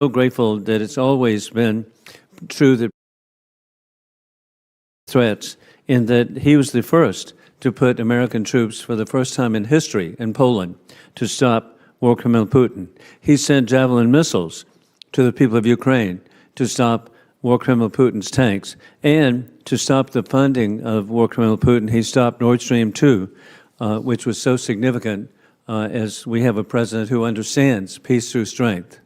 so grateful that it's always been true that threats, in that he was the first to put American troops for the first time in history in Poland to stop war criminal Putin. He sent Javelin missiles to the people of Ukraine to stop war criminal Putin's tanks, and to stop the funding of war criminal Putin, he stopped Nord Stream 2, which was so significant as we have a president who understands peace through strength.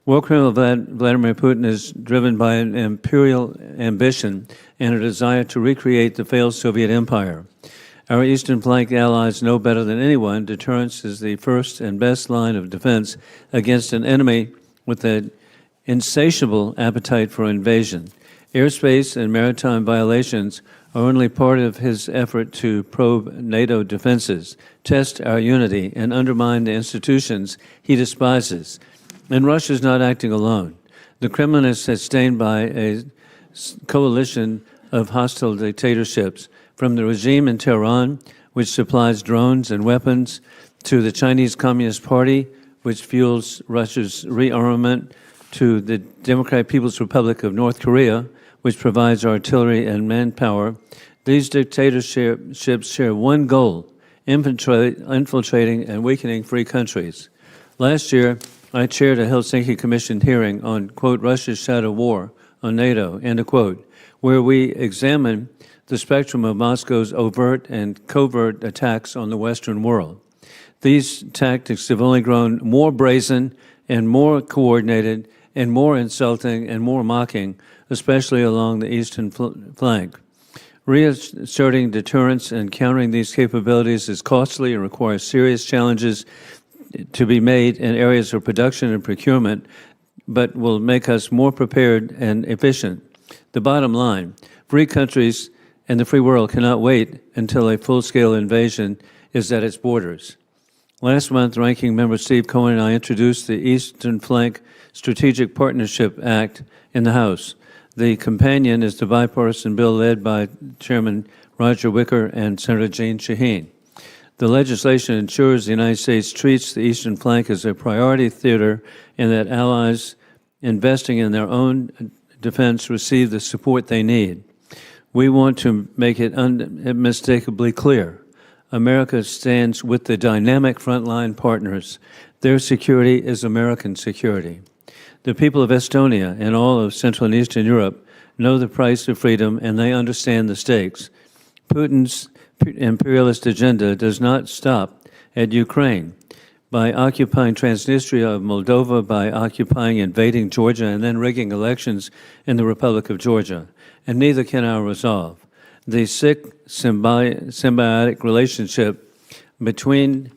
War criminal Vladimir Putin is driven by an imperial ambition and a desire to recreate the failed Soviet empire. Our Eastern flank allies know better than anyone deterrence is the first and best line of defense against an enemy with an insatiable appetite for invasion. Airspace and maritime violations are only part of his effort to probe NATO defenses, test our unity, and undermine the institutions he despises. And Russia is not acting alone. The Kremlin is sustained by a coalition of hostile dictatorships, from the regime in Tehran, which supplies drones and weapons, to the Chinese Communist Party, which fuels Russia's rearmament, to the Democratic People's Republic of North Korea, which provides artillery and manpower. These dictatorships share one goal: infiltrating and weakening free countries. Last year, I chaired a Helsinki Commission hearing on, quote, Russia's shadow war on NATO, end of quote, where we examined the spectrum of Moscow's overt and covert attacks on the Western world. These tactics have only grown more brazen and more coordinated and more insulting and more mocking, especially along the eastern flank. Reasserting deterrence and countering these capabilities is costly and requires serious challenges to be made in areas of production and procurement, but will make us more prepared and efficient. The bottom line, free countries and the free world cannot wait until a full-scale invasion is at its borders. Last month, Ranking Member Steve Cohen and I introduced the Eastern Flank Strategic Partnership Act in the House. The companion is the bipartisan bill led by Chairman Roger Wicker and Senator Jeanne Shaheen. The legislation ensures the United States treats the Eastern Flank as a priority theater and that allies investing in their own defense receive the support they need. We want to make it unmistakably clear. America stands with the dynamic frontline partners. Their security is American security. The people of Estonia and all of Central and Eastern Europe know the price of freedom, and they understand the stakes. Putin's imperialist agenda does not stop at Ukraine. By occupying Transnistria of Moldova, by occupying, invading Georgia, and then rigging elections in the Republic of Georgia. And neither can our resolve. The sick symbiotic relationship between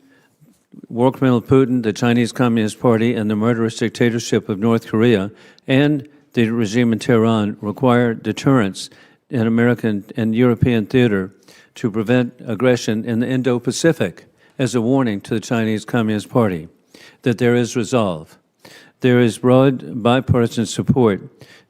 war criminal Putin, the Chinese Communist Party, and the murderous dictatorship of North Korea, and the regime in Tehran require deterrence in American and European theater to prevent aggression in the Indo-Pacific, as a warning to the Chinese Communist Party that there is resolve. There is broad bipartisan support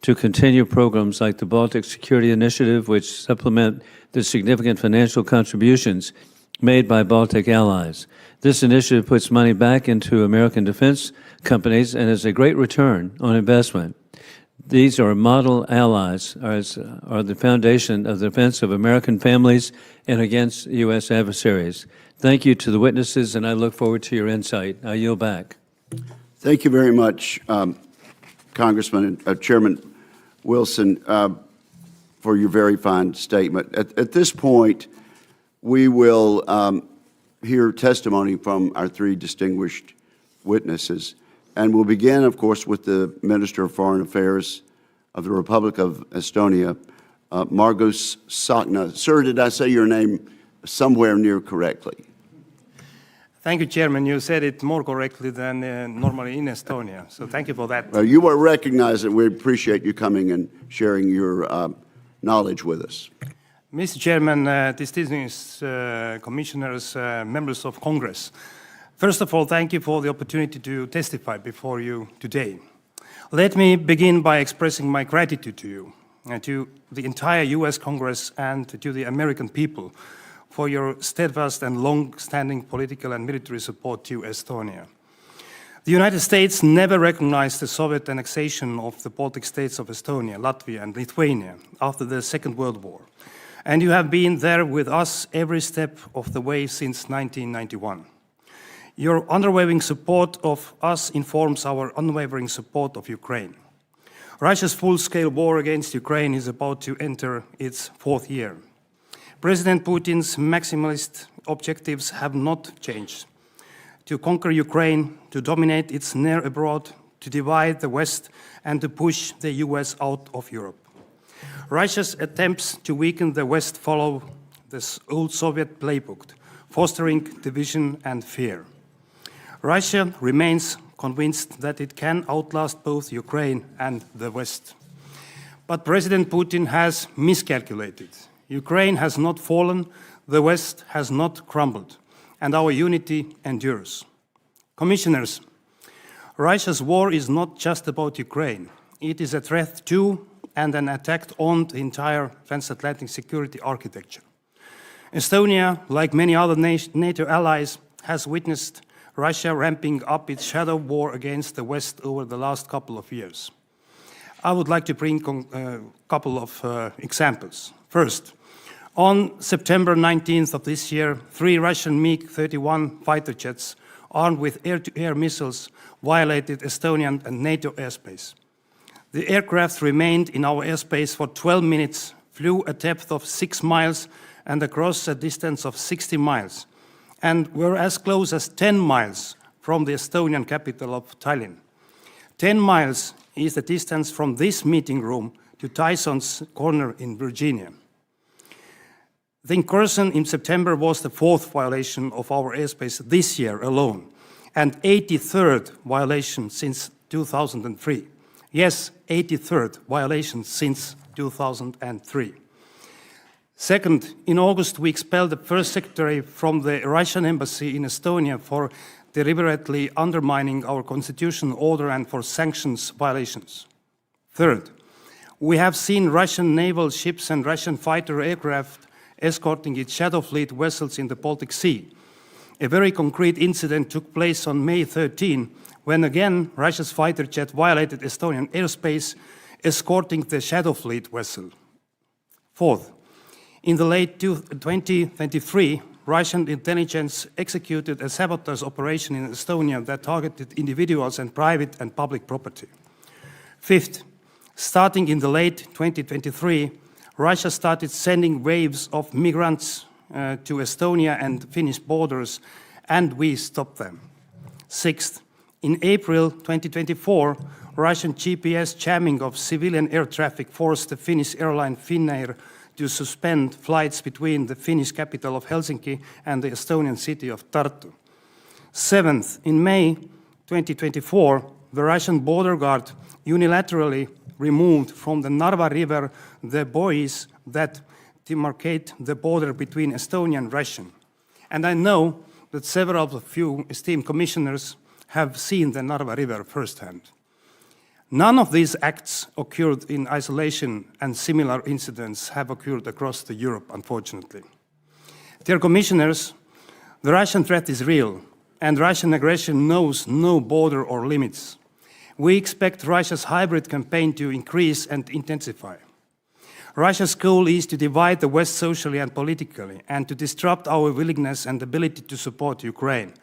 to continue programs like the Baltic Security Initiative, which supplement the significant financial contributions made by Baltic allies. This initiative puts money back into American defense companies and is a great return on investment. These are model allies, are the foundation of the defense of American families and against U.S. adversaries. Thank you to the witnesses, and I look forward to your insight. I yield back. Thank you very much, Congressman and Chairman Wilson, for your very fine statement. At this point, we will hear testimony from our three distinguished witnesses. And we'll begin, of course, with the Minister of Foreign Affairs of the Republic of Estonia, Margus Tsahkna. Sir, did I say your name somewhere near correctly? Thank you, Chairman. You said it more correctly than normally in Estonia, so thank you for that. Well, you are recognized, and we appreciate you coming and sharing your knowledge with us. Mr. Chairman, distinguished commissioners, members of Congress, first of all, thank you for the opportunity to testify before you today. Let me begin by expressing my gratitude to you, to the entire U.S. Congress, and to the American people for your steadfast and long-standing political and military support to Estonia. The United States never recognized the Soviet annexation of the Baltic states of Estonia, Latvia, and Lithuania after the Second World War. And you have been there with us every step of the way since 1991. Your unwavering support of us informs our unwavering support of Ukraine. Russia's full-scale war against Ukraine is about to enter its fourth year. President Putin's maximalist objectives have not changed. To conquer Ukraine, to dominate its near abroad, to divide the West, and to push the US out of Europe. Russia's attempts to weaken the West follow this old Soviet playbook, fostering division and fear. Russia remains convinced that it can outlast both Ukraine and the West. But President Putin has miscalculated. Ukraine has not fallen, the West has not crumbled, and our unity endures. Commissioners, Russia's war is not just about Ukraine. It is a threat to and an attack on the entire transatlantic security architecture. Estonia, like many other NATO allies, has witnessed Russia ramping up its shadow war against the West over the last couple of years. I would like to bring a couple of examples. First, on September 19th of this year, 3 Russian MiG-31 fighter jets armed with air-to-air missiles violated Estonian and NATO airspace. The aircraft remained in our airspace for 12 minutes, flew a depth of 6 miles and across a distance of 60 miles, and were as close as 10 miles from the Estonian capital of Tallinn. 10 miles is the distance from this meeting room to Tyson's Corner in Virginia. The incursion in September was the 4th violation of our airspace this year alone, and 83rd violation since 2003. Yes, 83rd violation since 2003. Second, in August, we expelled the first secretary from the Russian embassy in Estonia for deliberately undermining our constitutional order and for sanctions violations. Third, we have seen Russian naval ships and Russian fighter aircraft escorting its shadow fleet vessels in the Baltic Sea. A very concrete incident took place on May 13, when again Russia's fighter jet violated Estonian airspace, escorting the shadow fleet vessel. Fourth, in the late 2023, Russian intelligence executed a sabotage operation in Estonia that targeted individuals and private and public property. Fifth, starting in the late 2023, Russia started sending waves of migrants to Estonia and Finnish borders, and we stopped them. Sixth, in April 2024, Russian GPS jamming of civilian air traffic forced the Finnish airline Finnair to suspend flights between the Finnish capital of Helsinki and the Estonian city of Tartu. Seventh, in May 2024, the Russian border guard unilaterally removed from the Narva River the buoys that demarcate the border between Estonian and Russian. And I know that several of you esteemed commissioners have seen the Narva River firsthand. None of these acts occurred in isolation, and similar incidents have occurred across Europe, unfortunately. Dear commissioners, the Russian threat is real, and Russian aggression knows no border or limits. We expect Russia's hybrid campaign to increase and intensify. Russia's goal is to divide the West socially and politically, and to disrupt our willingness and ability to support Ukraine.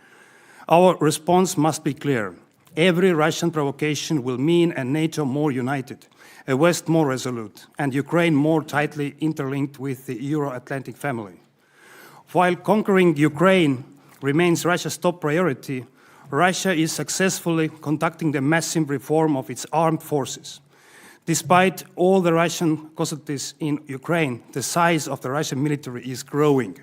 Our response must be clear. Every Russian provocation will mean a NATO more united, a West more resolute, and Ukraine more tightly interlinked with the Euro-Atlantic family. While conquering Ukraine remains Russia's top priority, Russia is successfully conducting the massive reform of its armed forces. Despite all the Russian casualties in Ukraine, the size of the Russian military is growing.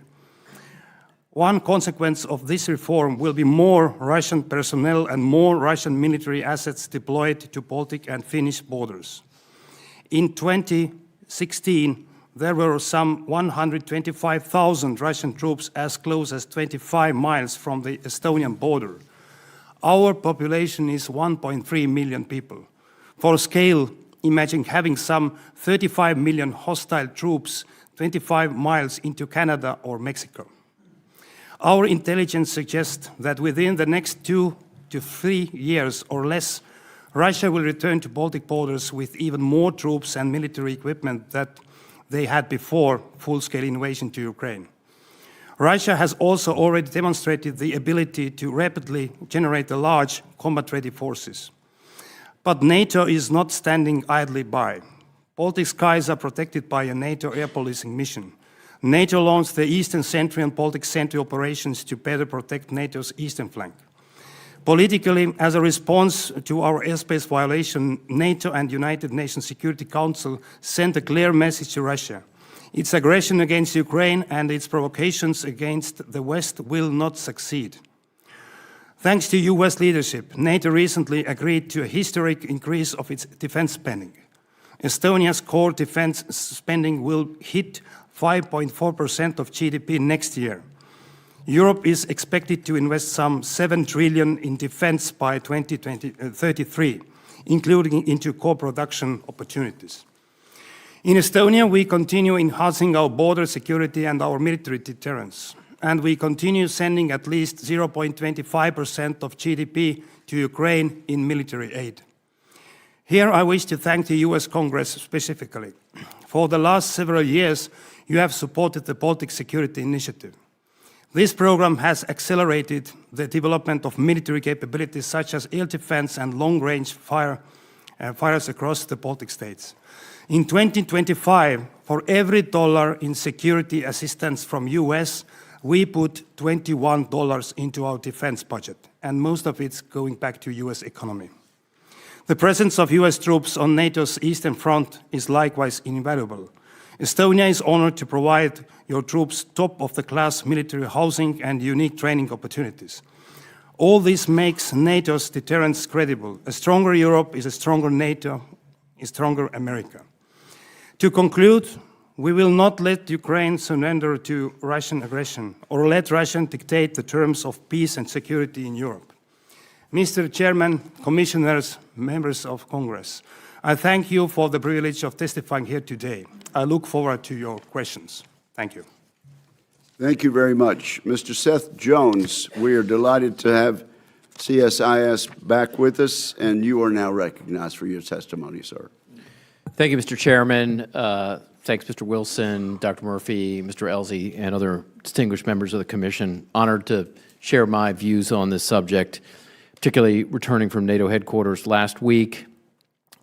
One consequence of this reform will be more Russian personnel and more Russian military assets deployed to Baltic and Finnish borders. In 2016, there were some 125,000 Russian troops as close as 25 miles from the Estonian border. Our population is 1.3 million people. For scale, imagine having some 35 million hostile troops 25 miles into Canada or Mexico. Our intelligence suggests that within the next 2 to 3 years or less, Russia will return to Baltic borders with even more troops and military equipment that they had before full-scale invasion to Ukraine. Russia has also already demonstrated the ability to rapidly generate a large combat-ready forces. But NATO is not standing idly by. Baltic skies are protected by a NATO air policing mission. NATO launched the Eastern Sentry and Baltic Sentry operations to better protect NATO's eastern flank. Politically, as a response to our airspace violation, NATO and United Nations Security Council sent a clear message to Russia. Its aggression against Ukraine and its provocations against the West will not succeed. Thanks to US leadership, NATO recently agreed to a historic increase of its defense spending. Estonia's core defense spending will hit 5.4% of GDP next year. Europe is expected to invest some 7 trillion in defense by 2033, including into co-production opportunities. In Estonia, we continue enhancing our border security and our military deterrence, and we continue sending at least 0.25% of GDP to Ukraine in military aid. Here I wish to thank the US Congress specifically. For the last several years, you have supported the Baltic Security Initiative. This program has accelerated the development of military capabilities such as air defense and long-range fires across the Baltic states. In 2025, for every dollar in security assistance from US, we put $21 into our defense budget, and most of it's going back to US economy. The presence of US troops on NATO's eastern front is likewise invaluable. Estonia is honored to provide your troops top-of-the-class military housing and unique training opportunities. All this makes NATO's deterrence credible. A stronger Europe is a stronger NATO, a stronger America. To conclude, we will not let Ukraine surrender to Russian aggression or let Russia dictate the terms of peace and security in Europe. Mr. Chairman, Commissioners, Members of Congress, I thank you for the privilege of testifying here today. I look forward to your questions. Thank you. Thank you very much. Mr. Seth Jones, we are delighted to have CSIS back with us, and you are now recognized for your testimony, sir. Thank you, Mr. Chairman. Thanks, Mr. Wilson, Dr. Murphy, Mr. Elsie, and other distinguished members of the Commission. Honored to share my views on this subject, particularly returning from NATO headquarters last week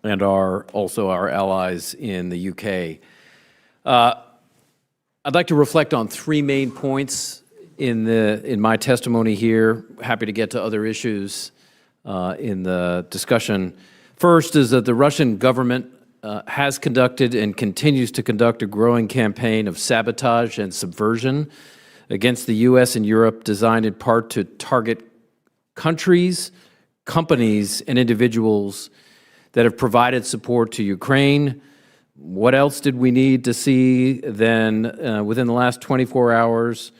and also our allies in the UK. I'd like to reflect on 3 main points in my testimony here. Happy to get to other issues in the discussion. First is that the Russian government has conducted and continues to conduct a growing campaign of sabotage and subversion against the U.S. and Europe, designed in part to target countries, companies, and individuals that have provided support to Ukraine. What else did we need to see then within the last 24 hours?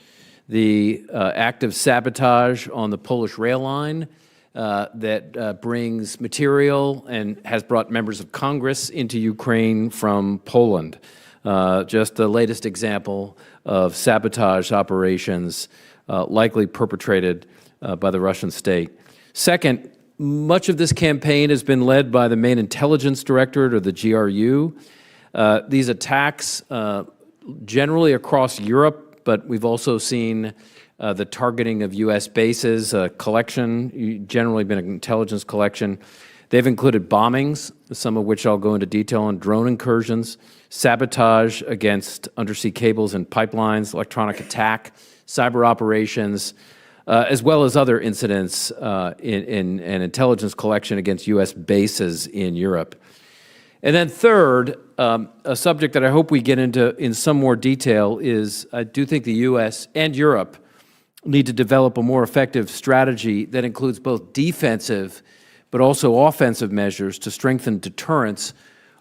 The active sabotage on the Polish rail line that brings material and has brought members of Congress into Ukraine from Poland. Just the latest example of sabotage operations likely perpetrated by the Russian state. Second, much of this campaign has been led by the main intelligence directorate, or the GRU. These attacks generally across Europe, but we've also seen the targeting of U.S. bases, collection, generally been an intelligence collection. They've included bombings, some of which I'll go into detail on, drone incursions, sabotage against undersea cables and pipelines, electronic attack, cyber operations, as well as other incidents in intelligence collection against U.S. bases in Europe. And then third, a subject that I hope we get into in some more detail is I do think the U.S. and Europe need to develop a more effective strategy that includes both defensive but also offensive measures to strengthen deterrence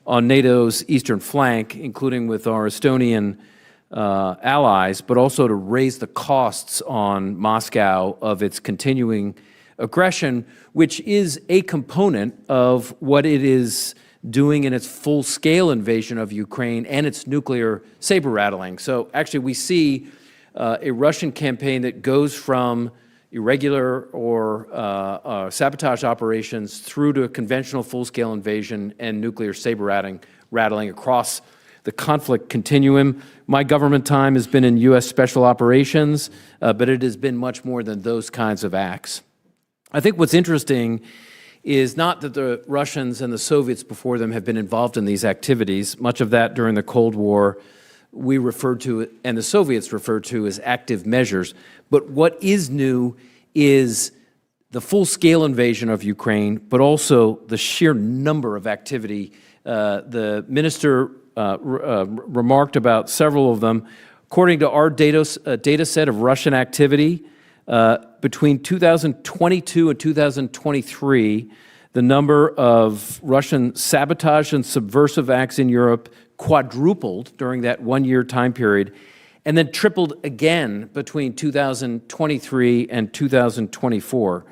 on NATO's eastern flank, including with our Estonian allies, but also to raise the costs on Moscow of its continuing aggression, which is a component of what it is doing in its full-scale invasion of Ukraine and its nuclear saber-rattling. So actually we see a Russian campaign that goes from irregular or sabotage operations through to conventional full-scale invasion and nuclear saber rattling across the conflict continuum. My government time has been in U.S. special operations, but it has been much more than those kinds of acts. I think what's interesting is not that the Russians and the Soviets before them have been involved in these activities. Much of that during the Cold War we referred to, and the Soviets referred to, as active measures. But what is new is the full-scale invasion of Ukraine, but also the sheer number of activity. The minister remarked about several of them. According to our data set of Russian activity, between 2022 and 2023, the number of Russian sabotage and subversive acts in Europe quadrupled during that one-year time period, and then tripled again between 2023 and 2024.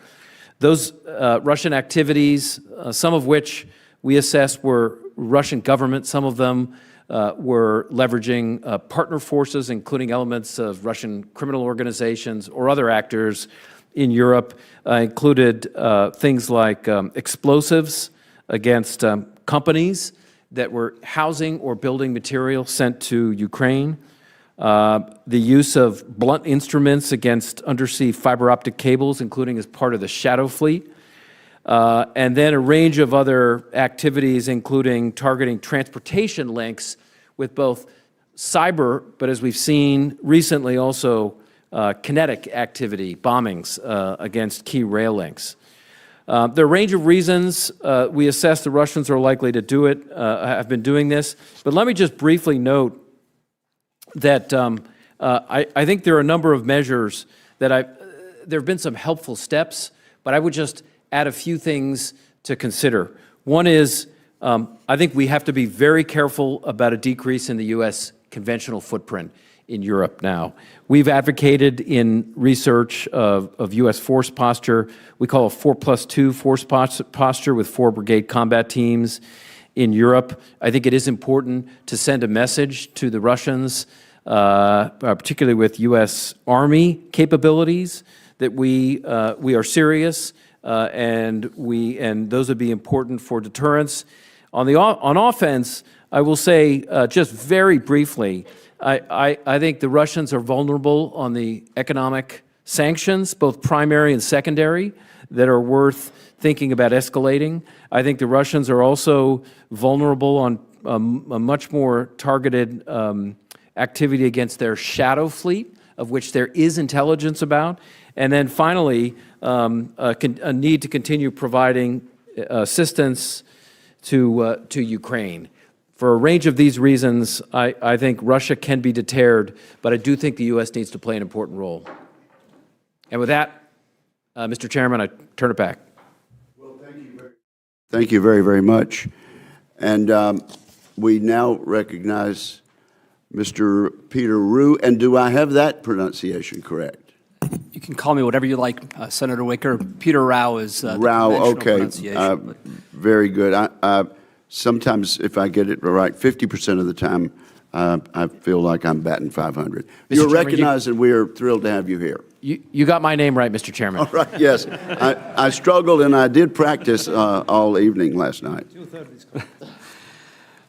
Those Russian activities, some of which we assessed were Russian government, some of them were leveraging partner forces, including elements of Russian criminal organizations or other actors in Europe, included things like explosives against companies that were housing or building material sent to Ukraine, the use of blunt instruments against undersea fiber optic cables, including as part of the Shadow Fleet, and then a range of other activities, including targeting transportation links with both cyber, but as we've seen recently, also kinetic activity, bombings against key rail links. There are a range of reasons we assess the Russians are likely to do it, have been doing this. But let me just briefly note that I think there are a number of measures that there have been some helpful steps, but I would just add a few things to consider. One is I think we have to be very careful about a decrease in the U.S. conventional footprint in Europe now. We've advocated in research of U.S. force posture. We call a 4+2 force posture with 4 brigade combat teams in Europe. I think it is important to send a message to the Russians, particularly with U.S. Army capabilities, that we are serious, and those would be important for deterrence. On offense, I will say just very briefly, I think the Russians are vulnerable on the economic sanctions, both primary and secondary, that are worth thinking about escalating. I think the Russians are also vulnerable on a much more targeted activity against their Shadow Fleet, of which there is intelligence about. And then finally, a need to continue providing assistance to Ukraine. For a range of these reasons, I think Russia can be deterred, but I do think the U.S. needs to play an important role. And with that, Mr. Chairman, I turn it back. Well, thank you very, very much. And we now recognize Mr. Peter Rue. And do I have that pronunciation correct? You can call me whatever you like, Senator Wicker. Peter Rao is the conventional pronunciation. Very good. Sometimes, if I get it right, 50% of the time, I feel like I'm batting 500. You're recognized, and we are thrilled to have you here. You got my name right, Mr. Chairman. All right, yes. I struggled, and I did practice all evening last night.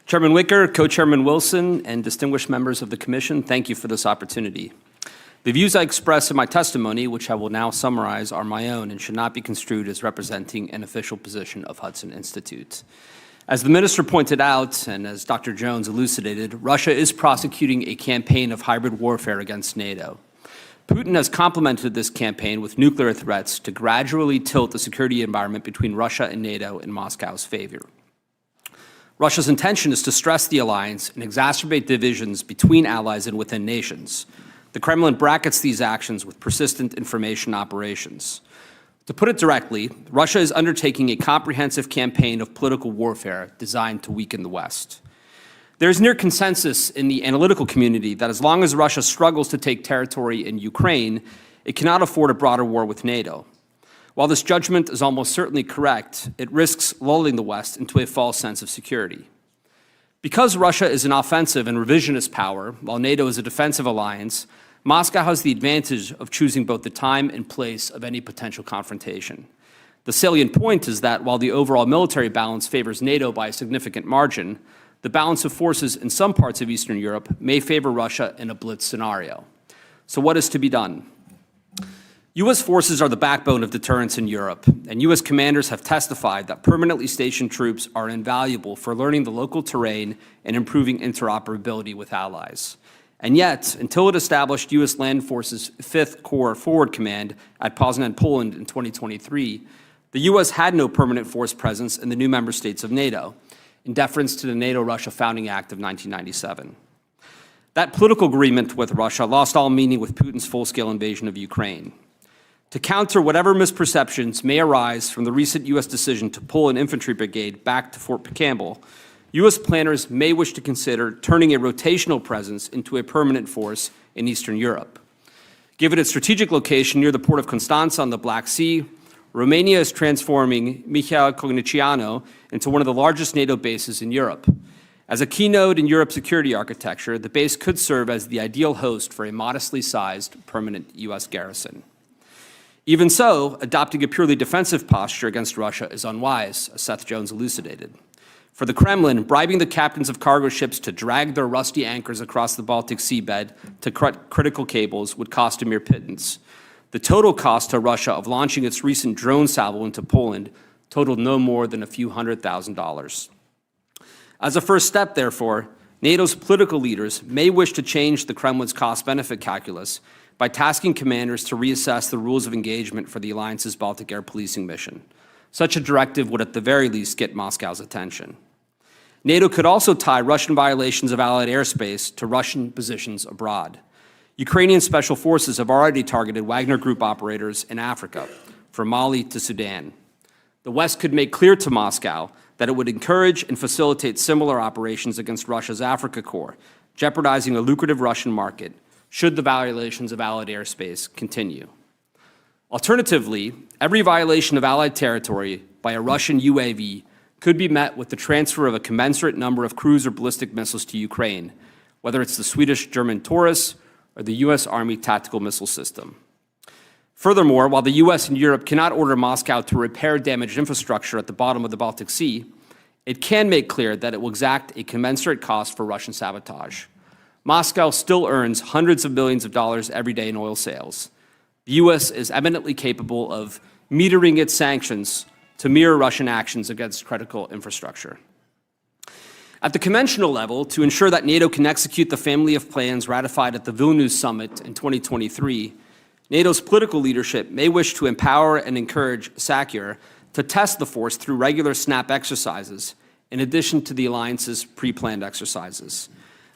Chairman Wicker, Co-Chairman Wilson, and distinguished members of the Commission, thank you for this opportunity. The views I express in my testimony, which I will now summarize, are my own and should not be construed as representing an official position of Hudson Institute. As the minister pointed out, and as Dr. Jones elucidated, Russia is prosecuting a campaign of hybrid warfare against NATO. Putin has complemented this campaign with nuclear threats to gradually tilt the security environment between Russia and NATO in Moscow's favor. Russia's intention is to stress the alliance and exacerbate divisions between allies and within nations. The Kremlin brackets these actions with persistent information operations. To put it directly, Russia is undertaking a comprehensive campaign of political warfare designed to weaken the West. There is near consensus in the analytical community that as long as Russia struggles to take territory in Ukraine, it cannot afford a broader war with NATO. While this judgment is almost certainly correct, it risks lulling the West into a false sense of security. Because Russia is an offensive and revisionist power, while NATO is a defensive alliance, Moscow has the advantage of choosing both the time and place of any potential confrontation. The salient point is that while the overall military balance favors NATO by a significant margin, the balance of forces in some parts of Eastern Europe may favor Russia in a blitz scenario. So what is to be done? U.S. forces are the backbone of deterrence in Europe, and U.S. commanders have testified that permanently stationed troops are invaluable for learning the local terrain and improving interoperability with allies. And yet, until it established U.S. Land Forces 5th Corps Forward Command at Poznan, Poland in 2023, the U.S. had no permanent force presence in the new member states of NATO, in deference to the NATO-Russia Founding Act of 1997. That political agreement with Russia lost all meaning with Putin's full-scale invasion of Ukraine. To counter whatever misperceptions may arise from the recent U.S. decision to pull an infantry brigade back to Fort Campbell, U.S. planners may wish to consider turning a rotational presence into a permanent force in Eastern Europe. Given its strategic location near the port of Constanța on the Black Sea, Romania is transforming Mihail Cognițianu into one of the largest NATO bases in Europe. As a key node in Europe's security architecture, the base could serve as the ideal host for a modestly sized permanent U.S. garrison. Even so, adopting a purely defensive posture against Russia is unwise, as Seth Jones elucidated. For the Kremlin, bribing the captains of cargo ships to drag their rusty anchors across the Baltic seabed to critical cables would cost a mere pittance. The total cost to Russia of launching its recent drone salvo into Poland totaled no more than a few $100,000. As a first step, therefore, NATO's political leaders may wish to change the Kremlin's cost-benefit calculus by tasking commanders to reassess the rules of engagement for the alliance's Baltic air policing mission. Such a directive would at the very least get Moscow's attention. NATO could also tie Russian violations of Allied airspace to Russian positions abroad. Ukrainian special forces have already targeted Wagner Group operators in Africa, from Mali to Sudan. The West could make clear to Moscow that it would encourage and facilitate similar operations against Russia's Africa Corps, jeopardizing a lucrative Russian market, should the violations of Allied airspace continue. Alternatively, every violation of Allied territory by a Russian UAV could be met with the transfer of a commensurate number of cruise or ballistic missiles to Ukraine, whether it's the Swedish-German Taurus or the U.S. Army tactical missile system. Furthermore, while the U.S. and Europe cannot order Moscow to repair damaged infrastructure at the bottom of the Baltic Sea, it can make clear that it will exact a commensurate cost for Russian sabotage. Moscow still earns hundreds of millions of dollars every day in oil sales. The U.S. is eminently capable of metering its sanctions to mirror Russian actions against critical infrastructure. At the conventional level, to ensure that NATO can execute the family of plans ratified at the Vilnius summit in 2023, NATO's political leadership may wish to empower and encourage SACEUR to test the force through regular SNAP exercises, in addition to the alliance's pre-planned exercises.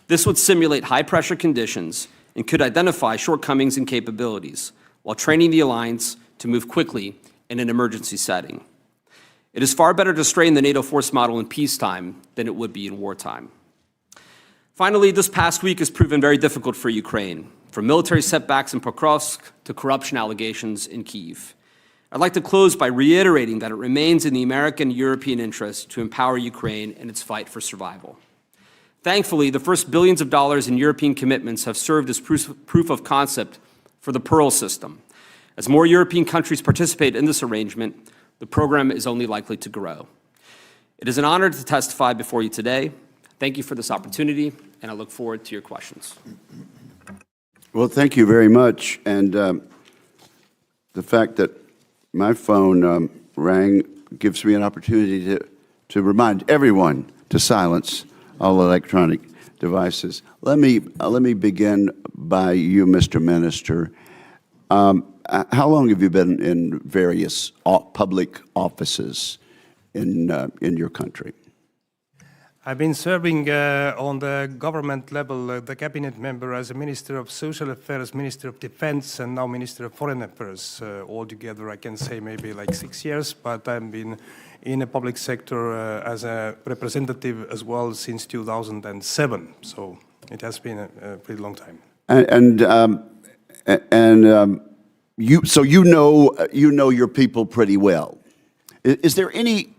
This would simulate high-pressure conditions and could identify shortcomings and capabilities, while training the alliance to move quickly in an emergency setting. It is far better to strain the NATO force model in peacetime than it would be in wartime. Finally, this past week has proven very difficult for Ukraine, from military setbacks in Pokrovsk to corruption allegations in Kyiv. I'd like to close by reiterating that it remains in the American and European interest to empower Ukraine in its fight for survival. Thankfully, the first billions of dollars in European commitments have served as proof of concept for the Pearl system. As more European countries participate in this arrangement, the program is only likely to grow. It is an honor to testify before you today. Thank you for this opportunity, and I look forward to your questions. Well, thank you very much. And the fact that my phone rang gives me an opportunity to remind everyone to silence all electronic devices. Let me begin by you, Mr. Minister. How long have you been in various public offices in your country? I've been serving on the government level, the cabinet member as a Minister of Social Affairs, Minister of Defense, and now Minister of Foreign Affairs. Altogether, I can say maybe like 6 years, but I've been in the public sector as a representative as well since 2007. So it has been a pretty long time. So you know your people pretty well. Is there any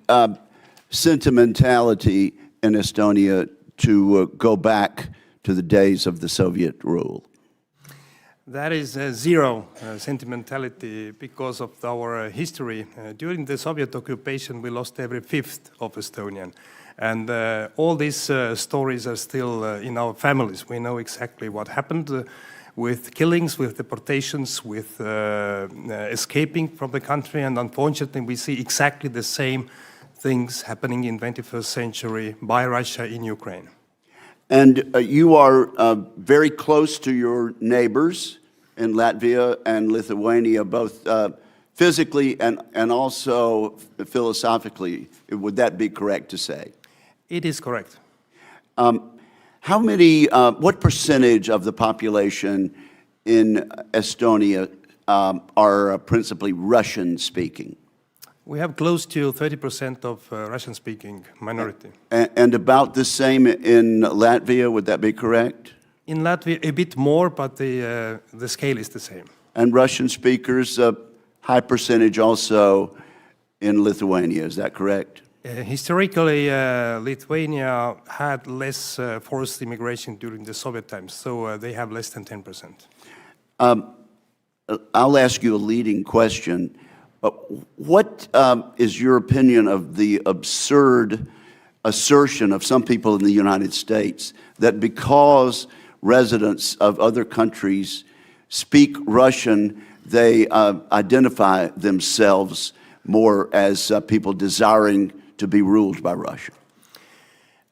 sentimentality in Estonia to go back to the days of the Soviet rule? That is zero sentimentality because of our history. During the Soviet occupation, we lost every fifth of Estonian. And all these stories are still in our families. We know exactly what happened with killings, with deportations, with escaping from the country. And unfortunately, we see exactly the same things happening in 21st century by Russia in Ukraine. And you are very close to your neighbors in Latvia and Lithuania, both physically and also philosophically. Would that be correct to say? It is correct. How many, what percentage of the population in Estonia are principally Russian-speaking? We have close to 30% of Russian-speaking minority. And about the same in Latvia, would that be correct? In Latvia, a bit more, but the scale is the same. And Russian speakers, a high percentage also in Lithuania, is that correct? Historically, Lithuania had less forced immigration during the Soviet times, so they have less than 10%. I'll ask you a leading question. What is your opinion of the absurd assertion of some people in the United States that because residents of other countries speak Russian, they identify themselves more as people desiring to be ruled by Russia?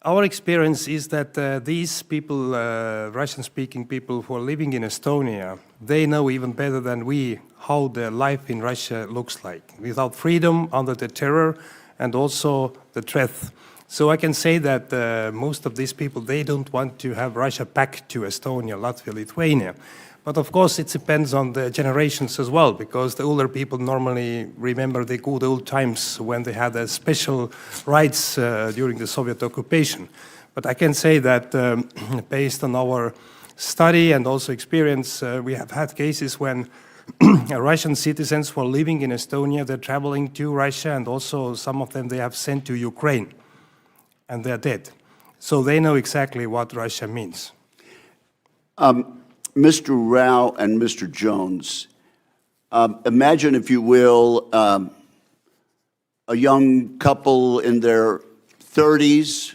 Our experience is that these people, Russian-speaking people who are living in Estonia, they know even better than we how the life in Russia looks like, without freedom, under the terror, and also the threat. So I can say that most of these people, they don't want to have Russia back to Estonia, Latvia, Lithuania. But of course, it depends on the generations as well, because the older people normally remember the good old times when they had special rights during the Soviet occupation. But I can say that based on our study and also experience, we have had cases when Russian citizens who are living in Estonia, they're traveling to Russia, and also some of them they have sent to Ukraine, and they're dead. So they know exactly what Russia means. Mr. Rao and Mr. Jones, imagine, if you will, a young couple in their 30s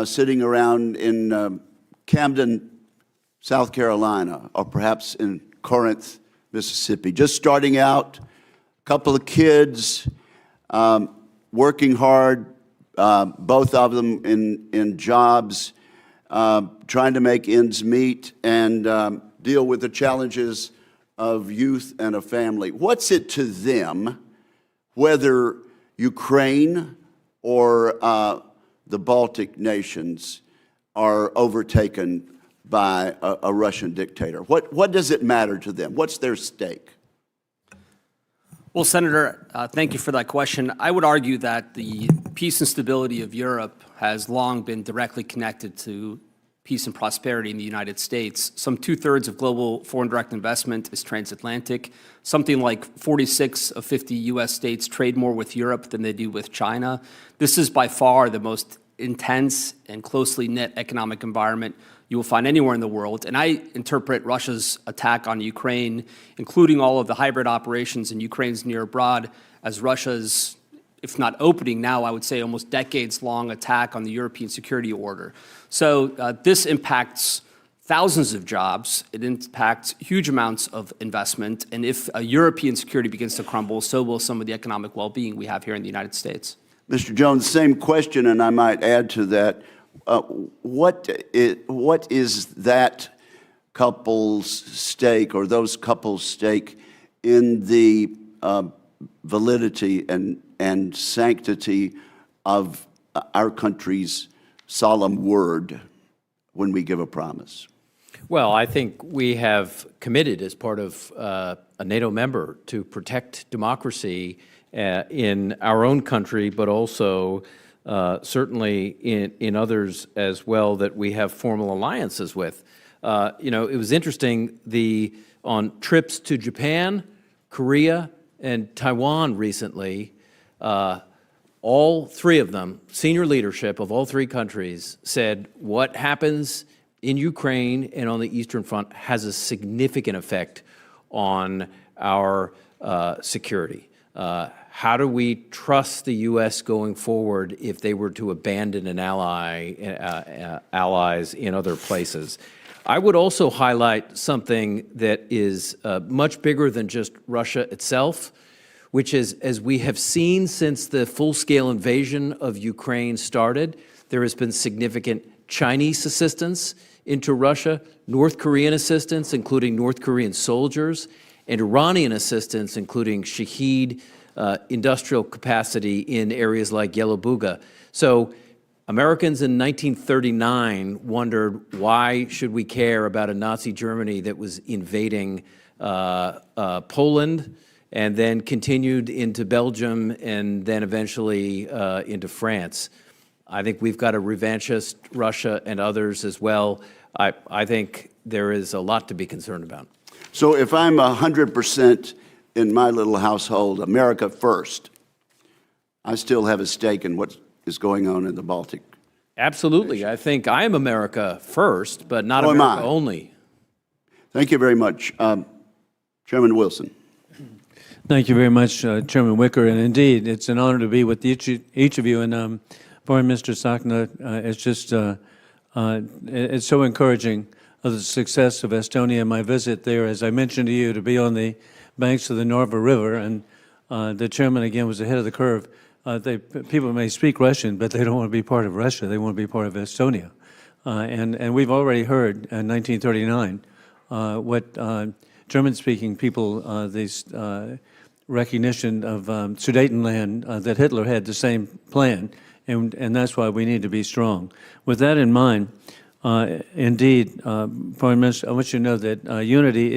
sitting around in Camden, South Carolina, or perhaps in Corinth, Mississippi, just starting out, a couple of kids, working hard, both of them in jobs, trying to make ends meet and deal with the challenges of youth and a family. What's it to them whether Ukraine or the Baltic nations are overtaken by a Russian dictator? What does it matter to them? What's their stake? Well, Senator, thank you for that question. I would argue that the peace and stability of Europe has long been directly connected to peace and prosperity in the United States. Some 2/3 of global foreign direct investment is transatlantic. Something like 46 of 50 U.S. states trade more with Europe than they do with China. This is by far the most intense and closely knit economic environment you will find anywhere in the world. And I interpret Russia's attack on Ukraine, including all of the hybrid operations in Ukraine's near abroad, as Russia's, if not opening now, I would say almost decades-long attack on the European security order. So this impacts thousands of jobs. It impacts huge amounts of investment. And if European security begins to crumble, so will some of the economic well-being we have here in the United States. Mr. Jones, same question, and I might add to that. What is that couple's stake, or those couples' stake, in the validity and sanctity of our country's solemn word when we give a promise? Well, I think we have committed as part of a NATO member to protect democracy in our own country, but also certainly in others as well that we have formal alliances with. You know, it was interesting, on trips to Japan, Korea, and Taiwan recently, all three of them, senior leadership of all three countries, said what happens in Ukraine and on the Eastern Front has a significant effect on our security. How do we trust the U.S. going forward if they were to abandon an allies in other places? I would also highlight something that is much bigger than just Russia itself, which is, as we have seen since the full-scale invasion of Ukraine started, there has been significant Chinese assistance into Russia, North Korean assistance, including North Korean soldiers, and Iranian assistance, including Shahed industrial capacity in areas like Yelabuga. So Americans in 1939 wondered, why should we care about a Nazi Germany that was invading Poland and then continued into Belgium and then eventually into France? I think we've got a revanchist Russia and others as well. I think there is a lot to be concerned about. So if I'm 100% in my little household, America first, I still have a stake in what is going on in the Baltic. Absolutely. I think I am America first, but not So am America I. only. Thank you very much. Chairman Wilson. Thank you very much, Chairman Wicker. And indeed, it's an honor to be with each of you. And Foreign Minister Sakna, it's just it's so encouraging of the success of Estonia and my visit there, as I mentioned to you, to be on the banks of the Narva River. And the chairman, again, was ahead of the curve. People may speak Russian, but they don't want to be part of Russia. They want to be part of Estonia. And we've already heard in 1939 what German-speaking people, this recognition of Sudetenland, that Hitler had the same plan, and that's why we need to be strong. With that in mind, indeed, Foreign Minister, I want you to know that unity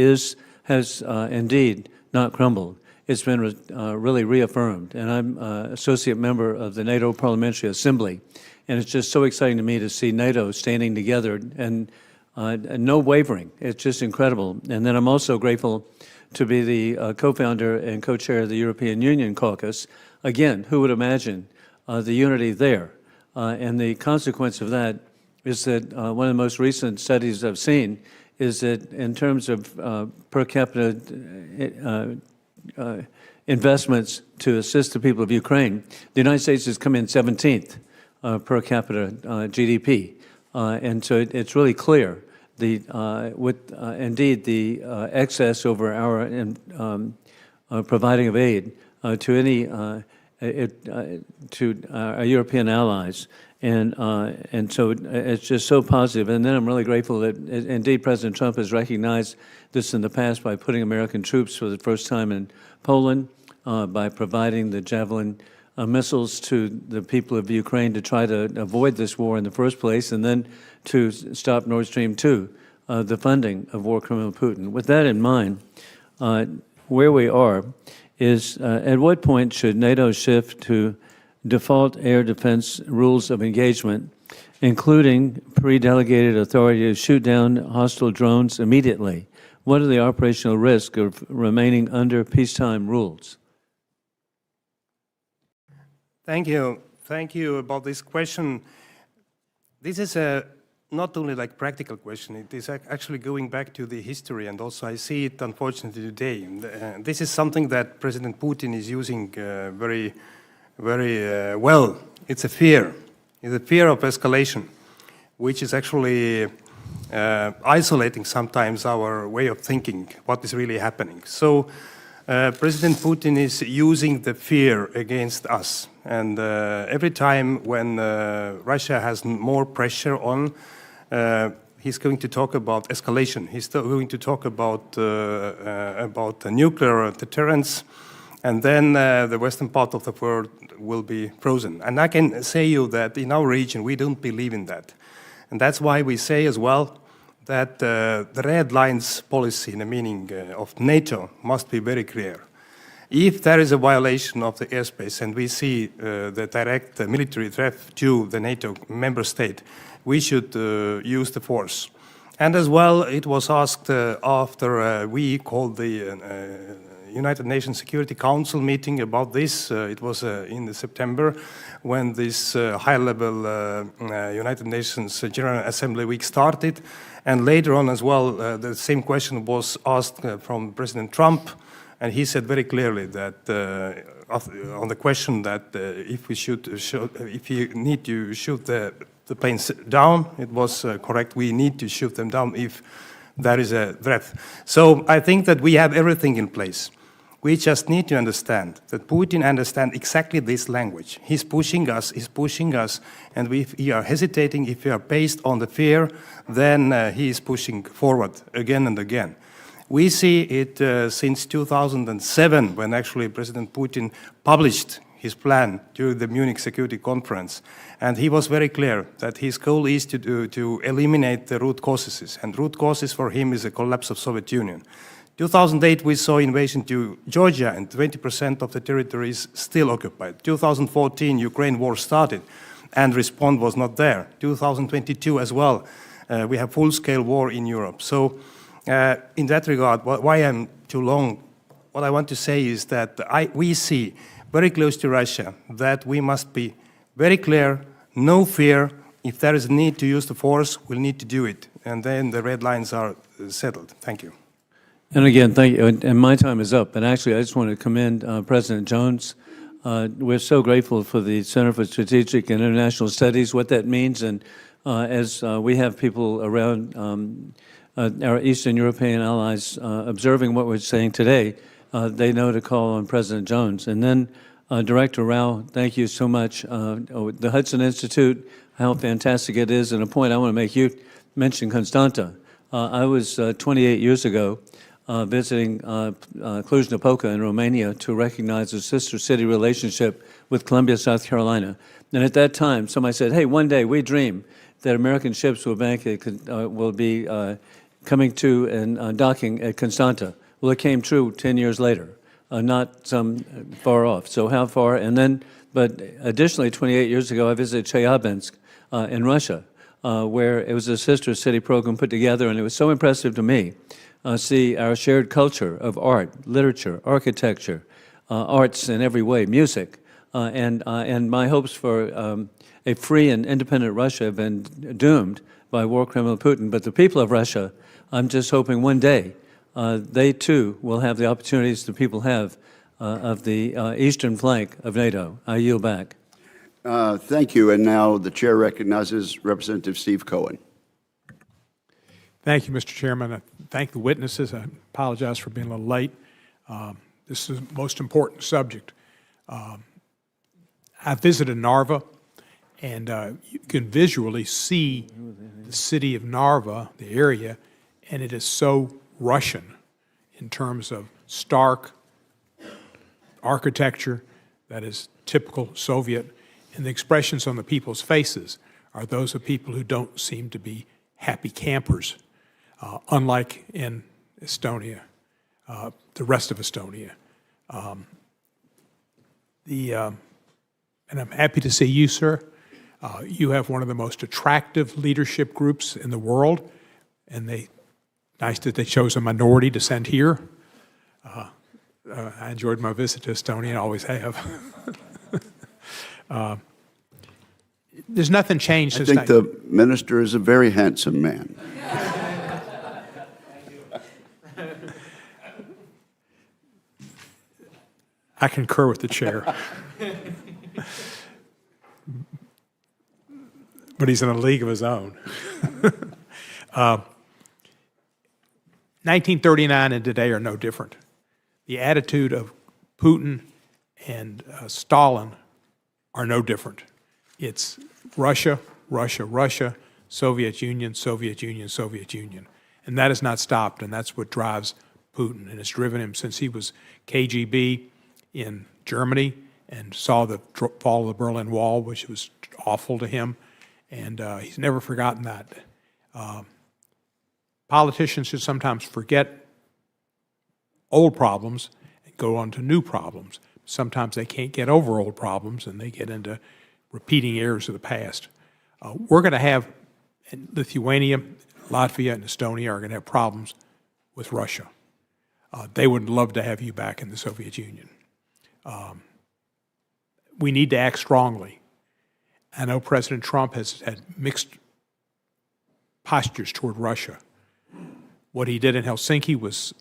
has indeed not crumbled. It's been really reaffirmed, and I'm an associate member of the NATO Parliamentary Assembly, and it's just so exciting to me to see NATO standing together and no wavering. It's just incredible. And then I'm also grateful to be the co-founder and co-chair of the European Union Caucus. Again, who would imagine the unity there? And the consequence of that is that one of the most recent studies I've seen is that in terms of per capita investments to assist the people of Ukraine, the United States has come in 17th per capita GDP. And so it's really clear indeed the excess over our providing of aid to any to our European allies, and so it's just so positive. And then I'm really grateful that indeed President Trump has recognized this in the past by putting American troops for the first time in Poland, by providing the Javelin missiles to the people of Ukraine to try to avoid this war in the first place, and then to stop Nord Stream 2, the funding of war criminal Putin. With that in mind, where we are is at what point should NATO shift to default air defense rules of engagement, including pre-delegated authority to shoot down hostile drones immediately? What are the operational risks of remaining under peacetime rules? Thank you. Thank you about this question. This is a not only like practical question, it is actually going back to the history, and also I see it unfortunately today. This is something that President Putin is using very well. It's a fear. It's a fear of escalation, which is actually isolating sometimes our way of thinking, what is really happening. So President Putin is using the fear against us. And every time when Russia has more pressure on, he's going to talk about escalation. He's still going to talk about nuclear deterrence, and then the western part of the world will be frozen. And I can say you that in our region, we don't believe in that. And that's why we say as well that the red lines policy, in the meaning of NATO, must be very clear. If there is a violation of the airspace and we see the direct military threat to the NATO member state, we should use the force. And as well, it was asked after we called the United Nations Security Council meeting about this. It was in September when this high-level United Nations General Assembly week started. And later on as well, the same question was asked from President Trump, and he said very clearly that on the question that if you need to shoot the planes down, it was correct. We need to shoot them down if there is a threat. So I think that we have everything in place. We just need to understand that Putin understands exactly this language. He's pushing us, and if we are hesitating, if we are based on the fear, then he is pushing forward again and again. We see it since 2007, when actually President Putin published his plan during the Munich Security Conference. And he was very clear that his goal is to eliminate the root causes. And root causes for him is the collapse of Soviet Union. 2008, we saw invasion to Georgia, and 20% of the territory is still occupied. 2014, Ukraine war started, and response was not there. 2022 as well, we have full-scale war in Europe. So in that regard, why I'm too long, what I want to say is that we see very close to Russia that we must be very clear, no fear. If there is a need to use the force, we'll need to do it. And then the red lines are settled. Thank you. And again, thank you. And my time is up. And actually, I just want to commend President Jones. We're so grateful for the Center for Strategic and International Studies, what that means. And as we have people around our Eastern European allies observing what we're saying today, they know to call on President Jones. And then Director Rao, thank you so much. The Hudson Institute, how fantastic it is. And a point I want to make, you mentioned Constanta. I was 28 years ago visiting Cluj-Napoca in Romania to recognize a sister city relationship with Columbia, South Carolina. And at that time, somebody said, hey, one day we dream that American ships will be coming to and docking at Constanta. Well, it came true 10 years later, not some far off. So how far? And then, but additionally, 28 years ago, I visited Chelyabinsk in Russia, where it was a sister city program put together, and it was so impressive to me. See our shared culture of art, literature, architecture, arts in every way, music, and my hopes for a free and independent Russia have been doomed by war criminal Putin. But the people of Russia, I'm just hoping one day they too will have the opportunities the people have of the eastern flank of NATO. I yield back. Thank you. And now the chair recognizes Representative Steve Cohen. Thank you, Mr. Chairman. I thank the witnesses. I apologize for being a little late. This is the most important subject. I visited Narva, and you can visually see the city of Narva, the area, and it is so Russian in terms of stark architecture that is typical Soviet, and the expressions on the people's faces are those of people who don't seem to be happy campers. Unlike in Estonia, the rest of Estonia. And I'm happy to see you, sir. You have one of the most attractive leadership groups in the world, and nice that they chose a minority to send here. I enjoyed my visit to Estonia, and always have. There's nothing changed since... I think the minister is a very handsome man. I concur with the chair. But he's in a league of his own. 1939 and today are no different. The attitude of Putin and Stalin are no different. It's Russia, Russia, Russia, Soviet Union, Soviet Union, Soviet Union. And that has not stopped, and that's what drives Putin. And it's driven him since he was KGB in Germany and saw the fall of the Berlin Wall, which was awful to him, and he's never forgotten that. Politicians should sometimes forget old problems and go on to new problems. Sometimes they can't get over old problems, and they get into repeating errors of the past. We're going to have, in Lithuania, Latvia, and Estonia are going to have problems with Russia. They would love to have you back in the Soviet Union. We need to act strongly. I know President Trump has had mixed postures toward Russia. What he did in Helsinki was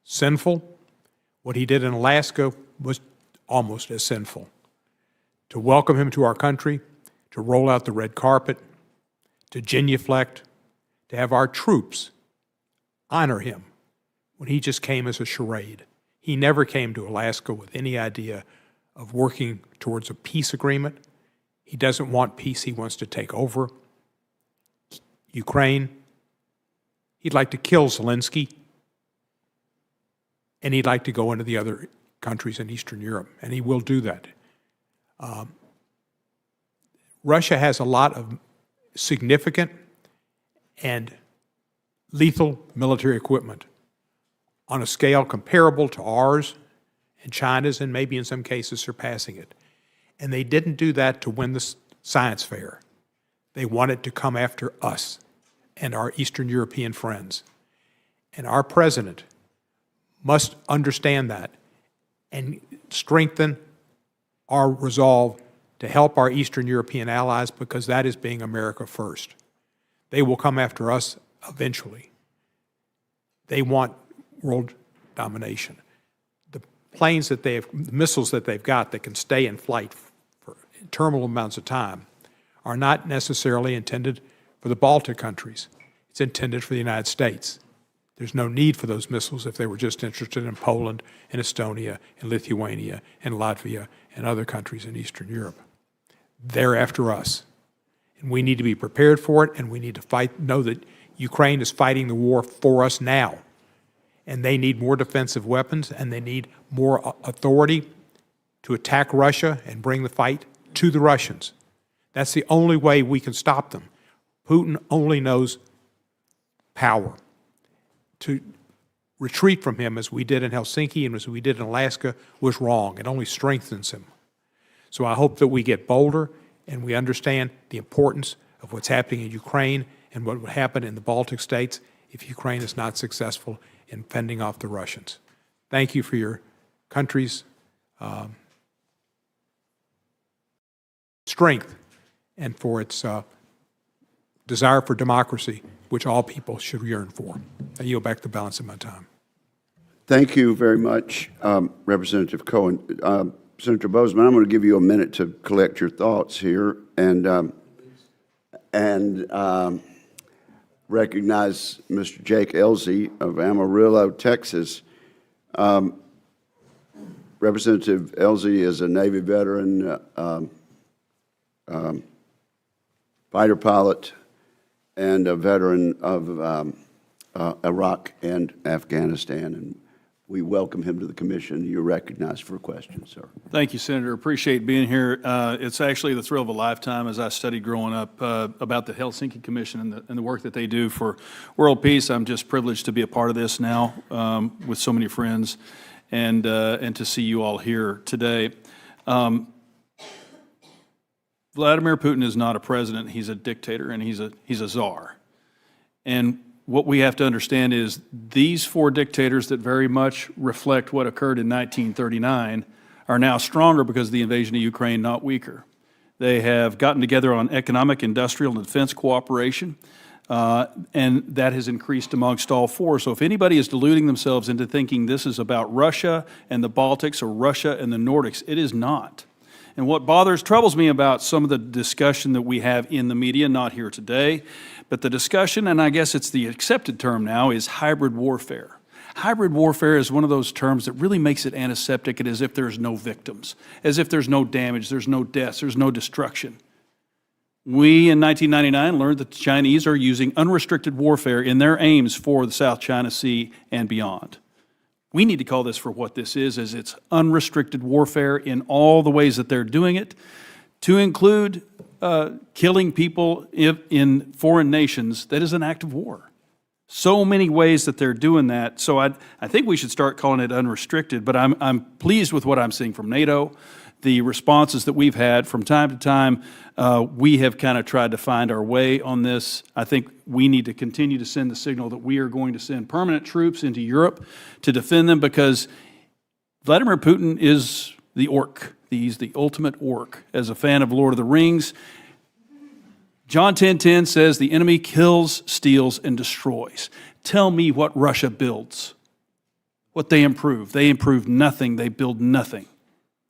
sinful. What he did in Alaska was almost as sinful. To welcome him to our country, to roll out the red carpet, to genuflect, to have our troops honor him when he just came as a charade. He never came to Alaska with any idea of working towards a peace agreement. He doesn't want peace. He wants to take over Ukraine. He'd like to kill Zelensky. And he'd like to go into the other countries in Eastern Europe, and he will do that. Russia has a lot of significant and lethal military equipment on a scale comparable to ours and China's, and maybe in some cases surpassing it. And they didn't do that to win the science fair. They wanted to come after us and our Eastern European friends. And our president must understand that and strengthen our resolve to help our Eastern European allies, because that is being America first. They will come after us eventually. They want world domination. The planes that they have, the missiles that they've got that can stay in flight for interminable amounts of time are not necessarily intended for the Baltic countries. It's intended for the United States. There's no need for those missiles if they were just interested in Poland and Estonia and Lithuania and Latvia and other countries in Eastern Europe. They're after us. And we need to be prepared for it, and we need to fight, know that Ukraine is fighting the war for us now. And they need more defensive weapons, and they need more authority to attack Russia and bring the fight to the Russians. That's the only way we can stop them. Putin only knows power. To retreat from him, as we did in Helsinki and as we did in Alaska, was wrong. It only strengthens him. So I hope that we get bolder and we understand the importance of what's happening in Ukraine and what would happen in the Baltic states if Ukraine is not successful in fending off the Russians. Thank you for your country's strength and for its desire for democracy, which all people should yearn for. I yield back the balance of my time. Thank you very much, Representative Cohen. Senator Bozeman, I'm going to give you a minute to collect your thoughts here and recognize Mr. Jake Elzey of Amarillo, Texas. Representative Elzey is a Navy veteran, fighter pilot, and a veteran of Iraq and Afghanistan. And we welcome him to the commission. You're recognized for a question, sir. Thank you, Senator. Appreciate being here. It's actually the thrill of a lifetime as I studied growing up about the Helsinki Commission and the work that they do for world peace. I'm just privileged to be a part of this now with so many friends and to see you all here today. Vladimir Putin is not a president. He's a dictator, and he's a czar. And what we have to understand is these four dictators that very much reflect what occurred in 1939 are now stronger because of the invasion of Ukraine, not weaker. They have gotten together on economic, industrial, and defense cooperation, and that has increased amongst all four. So if anybody is deluding themselves into thinking this is about Russia and the Baltics or Russia and the Nordics, it is not. And what troubles me about some of the discussion that we have in the media, not here today, but the discussion, and I guess it's the accepted term now, is hybrid warfare. Hybrid warfare is one of those terms that really makes it antiseptic and as if there's no victims, as if there's no damage, there's no deaths, there's no destruction. We, in 1999, learned that the Chinese are using unrestricted warfare in their aims for the South China Sea and beyond. We need to call this for what this is, as it's unrestricted warfare in all the ways that they're doing it, to include killing people in foreign nations. That is an act of war. So many ways that they're doing that. So I think we should start calling it unrestricted, but I'm pleased with what I'm seeing from NATO. the responses that we've had from time to time, we have kind of tried to find our way on this. I think we need to continue to send the signal that we are going to send permanent troops into Europe to defend them, because Vladimir Putin is the orc. He's the ultimate orc. As a fan of Lord of the Rings, John 10:10 says the enemy kills, steals, and destroys. Tell me what Russia builds, what they improve. They improve nothing. They build nothing.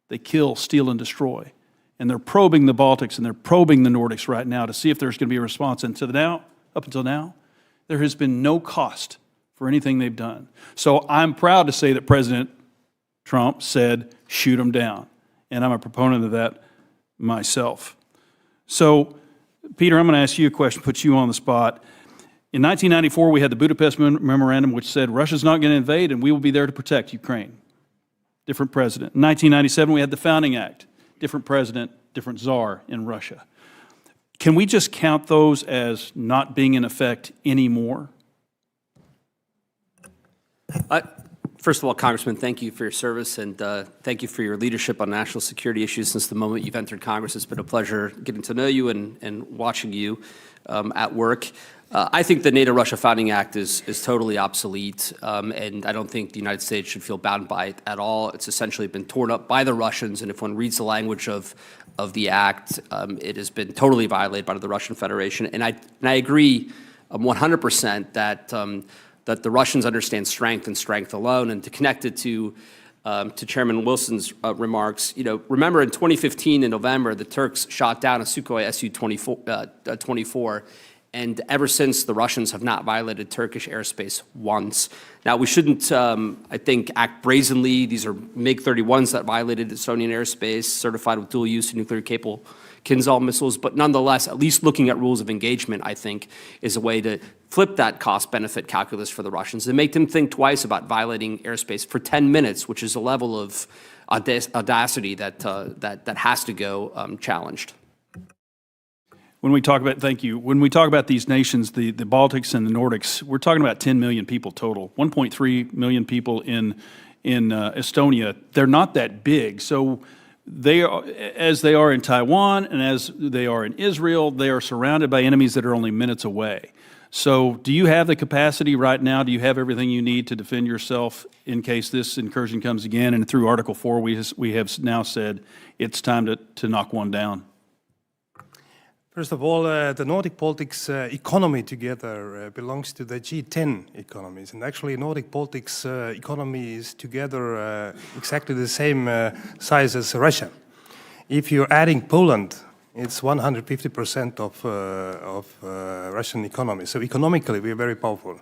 They kill, steal, and destroy. And they're probing the Baltics and they're probing the Nordics right now to see if there's going to be a response. And up until now, there has been no cost for anything they've done. So I'm proud to say that President Trump said, shoot them down. And I'm a proponent of that myself. So, Peter, I'm going to ask you a question, put you on the spot. In 1994, we had the Budapest Memorandum, which said Russia's not going to invade and we will be there to protect Ukraine. Different president. In 1997, we had the Founding Act. Different president, different czar in Russia. Can we just count those as not being in effect anymore? First of all, Congressman, thank you for your service, and thank you for your leadership on national security issues since the moment you've entered Congress. It's been a pleasure getting to know you and watching you at work. I think the NATO-Russia Founding Act is totally obsolete, and I don't think the United States should feel bound by it at all. It's essentially been torn up by the Russians, and if one reads the language of the act, it has been totally violated by the Russian Federation. And I agree 100% that the Russians understand strength and strength alone. And to connect it to Chairman Wilson's remarks, remember in 2015 in November, the Turks shot down a Sukhoi Su-24, and ever since, the Russians have not violated Turkish airspace once. Now, we shouldn't, I think, act brazenly. These are MiG-31s that violated Estonian airspace, certified with dual-use nuclear-capable Kinzhal missiles. But nonetheless, at least looking at rules of engagement, I think, is a way to flip that cost-benefit calculus for the Russians and make them think twice about violating airspace for 10 minutes, which is a level of audacity that has to go challenged. When we talk about, thank you, when we talk about these nations, the Baltics and the Nordics, we're talking about 10 million people total, 1.3 million people in Estonia. They're not that big. So they are, as they are in Taiwan and as they are in Israel, they are surrounded by enemies that are only minutes away. So do you have the capacity right now? Do you have everything you need to defend yourself in case this incursion comes again? And through Article 4, we have now said it's time to knock one down. First of all, the Nordic Baltics economy together belongs to the G10 economies. And actually, Nordic Baltics economy is together exactly the same size as Russia. If you're adding Poland, it's 150% of Russian economy. So economically, we're very powerful.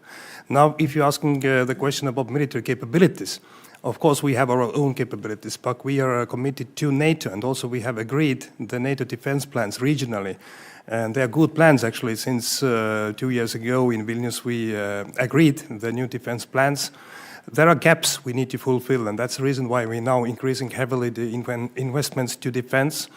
Now, if you're asking the question about military capabilities, of course, we have our own capabilities, but we are committed to NATO, and also we have agreed the NATO defense plans regionally. And they are good plans, actually. Since 2 years ago in Vilnius, we agreed the new defense plans. There are gaps we need to fulfill, and that's the reason why we're now increasing heavily the investments to defense.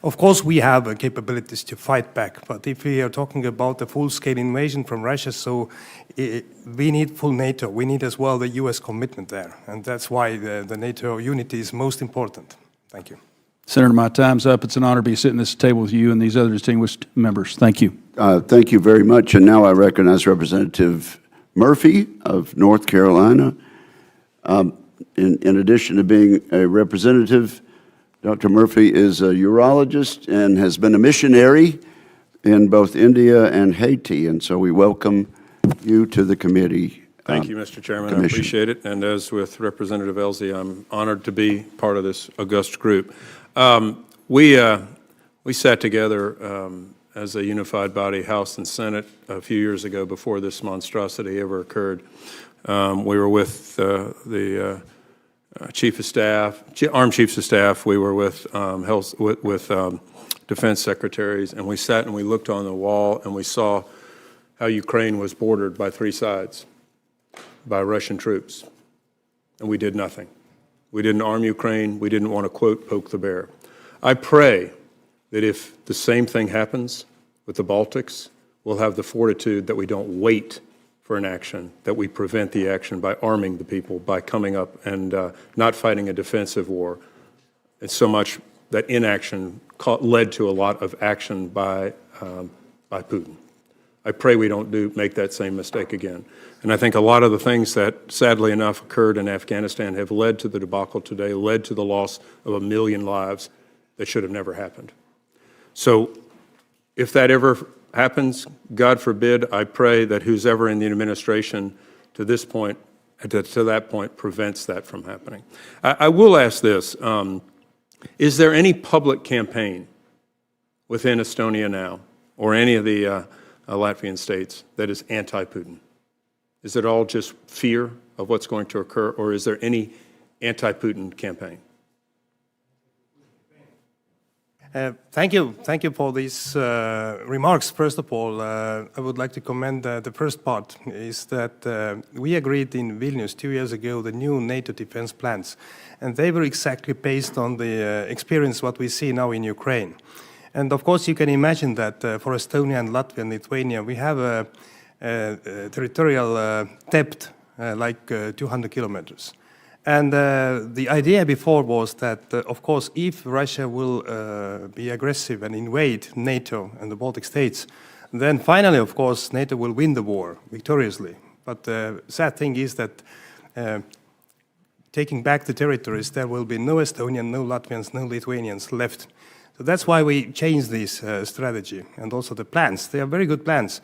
Of course, we have capabilities to fight back, but if we are talking about the full-scale invasion from Russia, so we need full NATO. We need as well the U.S. commitment there, and that's why the NATO unity is most important. Thank you. Senator, my time's up. It's an honor to be sitting at this table with you and these other distinguished members. Thank you. Thank you very much. And now I recognize Representative Murphy of North Carolina. In addition to being a representative, Dr. Murphy is a urologist and has been a missionary in both India and Haiti. And so we welcome you to the committee. Thank you, Mr. Chairman. I appreciate it. And as with Representative Elsie, I'm honored to be part of this august group. We sat together as a unified body, House and Senate, a few years ago before this monstrosity ever occurred. We were with the Chief of Staff, Armed Chiefs of Staff. We were with Defense Secretaries, and we sat and we looked on the wall and we saw how Ukraine was bordered by three sides by Russian troops, and we did nothing. We didn't arm Ukraine. We didn't want to, quote, poke the bear. I pray that if the same thing happens with the Baltics, we'll have the fortitude that we don't wait for an action, that we prevent the action by arming the people, by coming up and not fighting a defensive war. It's so much that inaction led to a lot of action by Putin. I pray we don't make that same mistake again. And I think a lot of the things that, sadly enough, occurred in Afghanistan have led to the debacle today, led to the loss of 1 million lives that should have never happened. So if that ever happens, God forbid, I pray that who's ever in the administration to this point, to that point, prevents that from happening. I will ask this. Is there any public campaign within Estonia now, or any of the Latvian states, that is anti-Putin? Is it all just fear of what's going to occur, or is there any anti-Putin campaign? Thank you for these remarks. First of all, I would like to commend the first part, is that we agreed in Vilnius 2 years ago the new NATO defense plans, and they were exactly based on the experience what we see now in Ukraine. And of course, you can imagine that for Estonia and Latvia and Lithuania, we have a territorial depth like 200 kilometers. And the idea before was that, of course, if Russia will be aggressive and invade NATO and the Baltic states, then finally, of course, NATO will win the war victoriously. But the sad thing is that taking back the territories, there will be no Estonians, no Latvians, no Lithuanians left. So that's why we changed this strategy and also the plans. They are very good plans.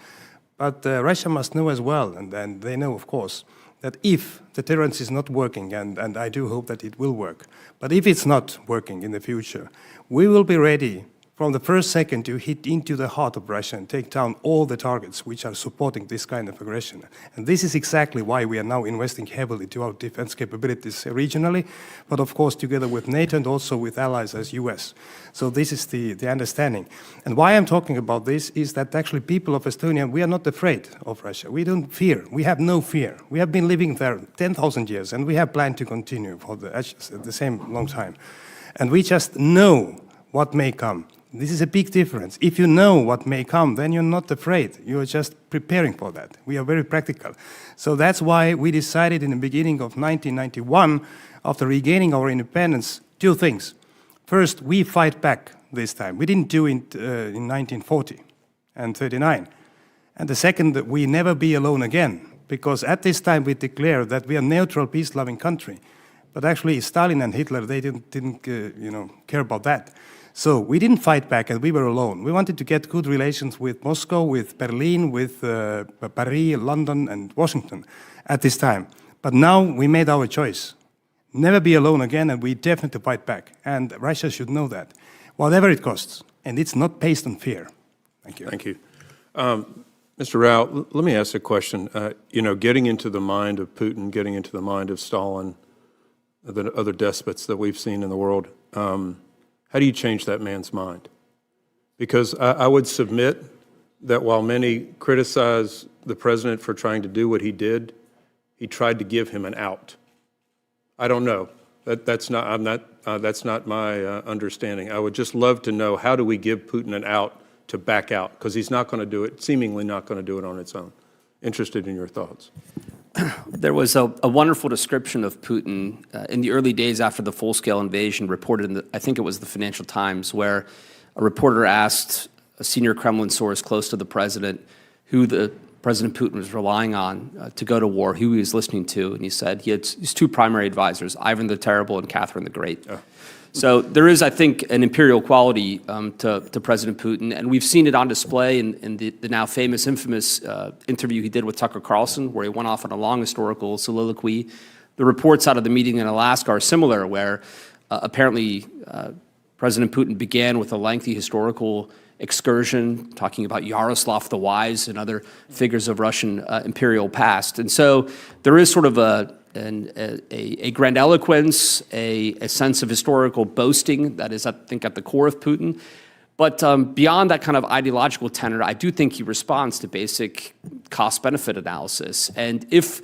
But Russia must know as well, and they know, of course, that if the deterrence is not working, and I do hope that it will work, but if it's not working in the future, we will be ready from the first second to hit into the heart of Russia and take down all the targets which are supporting this kind of aggression. And this is exactly why we are now investing heavily to our defense capabilities regionally, but of course together with NATO and also with allies as US. So this is the understanding. And why I'm talking about this is that actually people of Estonia, we are not afraid of Russia. We don't fear. We have no fear. We have been living there 10,000 years, and we have planned to continue for the same long time. And we just know what may come. This is a big difference. If you know what may come, then you're not afraid. You're just preparing for that. We are very practical. So that's why we decided in the beginning of 1991, after regaining our independence, 2 things. First, we fight back this time. We didn't do it in 1940 and 39. And the second, that we never be alone again, because at this time we declared that we are a neutral, peace-loving country. But actually, Stalin and Hitler, they didn't care about that. So we didn't fight back, and we were alone. We wanted to get good relations with Moscow, with Berlin, with Paris, London, and Washington at this time. But now we made our choice. Never be alone again, and we definitely fight back. And Russia should know that, whatever it costs. And it's not based on fear. Thank you. Thank you. Mr. Rao, let me ask a question. Getting into the mind of Putin, getting into the mind of Stalin, the other despots that we've seen in the world, how do you change that man's mind? Because I would submit that while many criticize the president for trying to do what he did, he tried to give him an out. I don't know. That's not my understanding. I would just love to know, how do we give Putin an out to back out? Because he's not going to do it, seemingly not going to do it on its own. Interested in your thoughts. There was a wonderful description of Putin in the early days after the full-scale invasion, reported in I think it was the Financial Times, where a reporter asked a senior Kremlin source close to the president who the President Putin was relying on to go to war, who he was listening to, and he said he had his 2 primary advisors, Ivan the Terrible and Catherine the Great. Oh. So there is, I think, an imperial quality to President Putin, and we've seen it on display in the now famous, infamous interview he did with Tucker Carlson, where he went off on a long historical soliloquy. The reports out of the meeting in Alaska are similar, where apparently President Putin began with a lengthy historical excursion, talking about Yaroslav the Wise and other figures of Russian imperial past. And so there is sort of a grandiloquence, a sense of historical boasting that is, I think, at the core of Putin. But beyond that kind of ideological tenor, I do think he responds to basic cost-benefit analysis. And if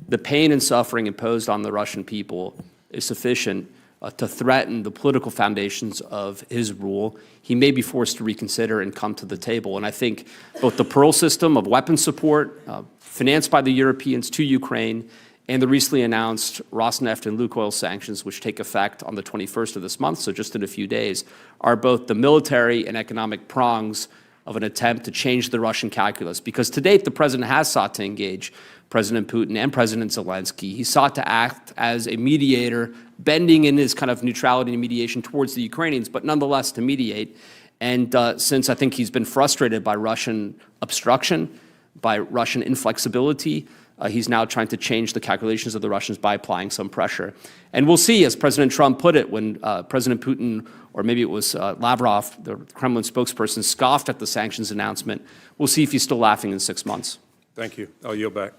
the pain and suffering imposed on the Russian people is sufficient to threaten the political foundations of his rule, he may be forced to reconsider and come to the table. And I think both the Pearl system of weapons support, financed by the Europeans to Ukraine, and the recently announced Rosneft and Lukoil sanctions, which take effect on the 21st of this month, so just in a few days, are both the military and economic prongs of an attempt to change the Russian calculus. Because to date, the president has sought to engage President Putin and President Zelensky. He sought to act as a mediator, bending in his kind of neutrality and mediation towards the Ukrainians, but nonetheless to mediate. And since I think he's been frustrated by Russian obstruction, by Russian inflexibility, he's now trying to change the calculations of the Russians by applying some pressure. And we'll see, as President Trump put it, when President Putin, or maybe it was Lavrov, the Kremlin spokesperson, scoffed at the sanctions announcement. We'll see if he's still laughing in 6 months. Thank you. I'll yield back.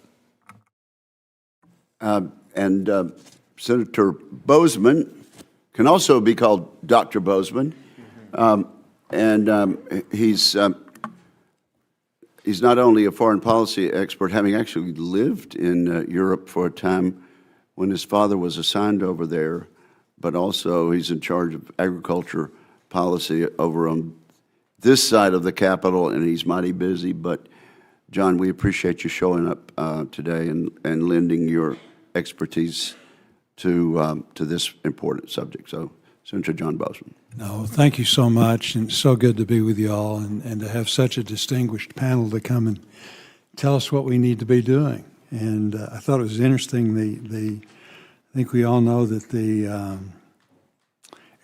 Senator Bozeman can also be called Dr. Bozeman. He's not only a foreign policy expert, having actually lived in Europe for a time when his father was assigned over there, but also he's in charge of agriculture policy over on this side of the Capitol, and he's mighty busy. But, John, we appreciate you showing up today and lending your expertise to this important subject. So, Senator John Bozeman. No, thank you so much, and it's so good to be with you all and to have such a distinguished panel to come and tell us what we need to be doing. And I thought it was interesting, I think we all know that the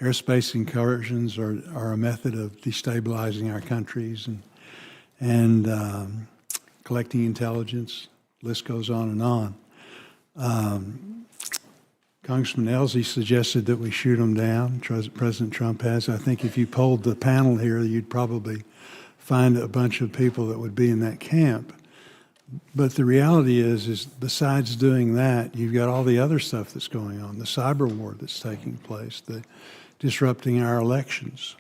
airspace incursions are a method of destabilizing our countries and collecting intelligence. List goes on and on. Congressman Ellzey suggested that we shoot them down. President Trump has. I think if you polled the panel here, you'd probably find a bunch of people that would be in that camp. But the reality is besides doing that, you've got all the other stuff that's going on, the cyber war that's taking place, the disrupting our elections,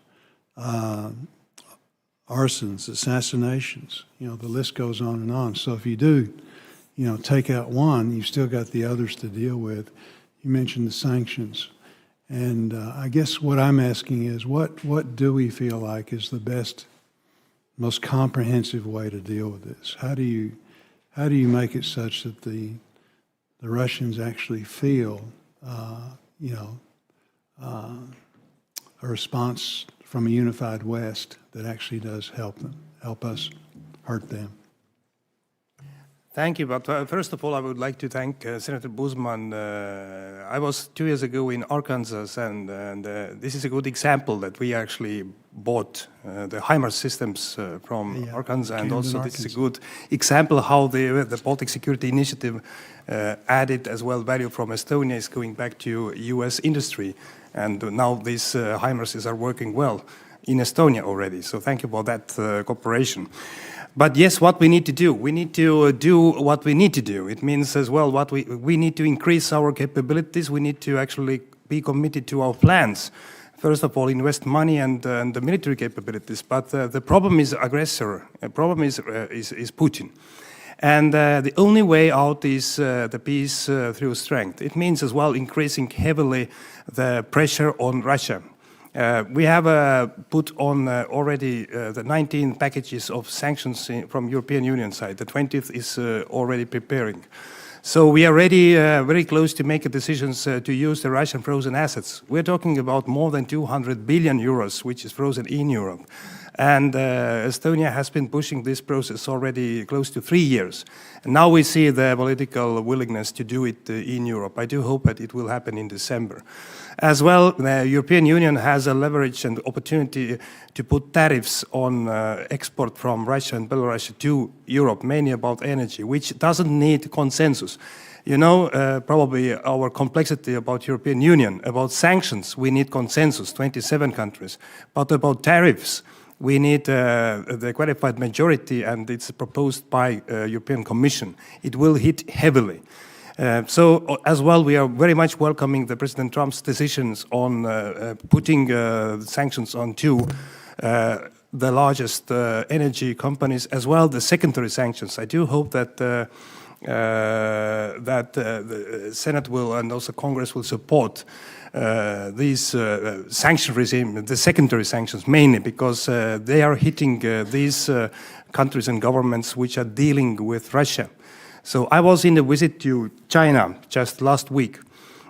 arsons, assassinations, the list goes on and on. So if you do, take out one, you've still got the others to deal with. You mentioned the sanctions. And I guess what I'm asking is what do we feel like is the best, most comprehensive way to deal with this? How do you make it such that the Russians actually feel, a response from a unified West that actually does help us hurt them? Thank you. But first of all, I would like to thank Senator Bozeman. I was 2 years ago in Arkansas, and this is a good example that we actually bought the HIMARS systems from Arkansas, and also this is a good example how the Baltic Security Initiative added as well value from Estonia is going back to U.S. industry, and now these HIMARSes are working well in Estonia already. So thank you for that cooperation. But yes, what we need to do what we need to do. It means as well what we need to increase our capabilities. We need to actually be committed to our plans. First of all, invest money and the military capabilities. But the problem is aggressor. The problem is Putin. And the only way out is the peace through strength. It means as well increasing heavily the pressure on Russia. We have put on already the 19 packages of sanctions from European Union side. The 20th is already preparing. So we are ready, very close to make decisions to use the Russian frozen assets. We're talking about more than 200 billion euros, which is frozen in Europe. And Estonia has been pushing this process already close to 3 years. And now we see the political willingness to do it in Europe. I do hope that it will happen in December. As well, the European Union has a leverage and opportunity to put tariffs on export from Russia and Belarus to Europe, mainly about energy, which doesn't need consensus. You know, probably our complexity about European Union, about sanctions, we need consensus, 27 countries. But about tariffs, we need the qualified majority, and it's proposed by European Commission. It will hit heavily. So as well, we are very much welcoming the President Trump's decisions on putting sanctions on two the largest energy companies, as well the secondary sanctions. I do hope that the Senate will and also Congress will support these sanction regime, the secondary sanctions mainly, because they are hitting these countries and governments which are dealing with Russia. So I was in a visit to China just last week.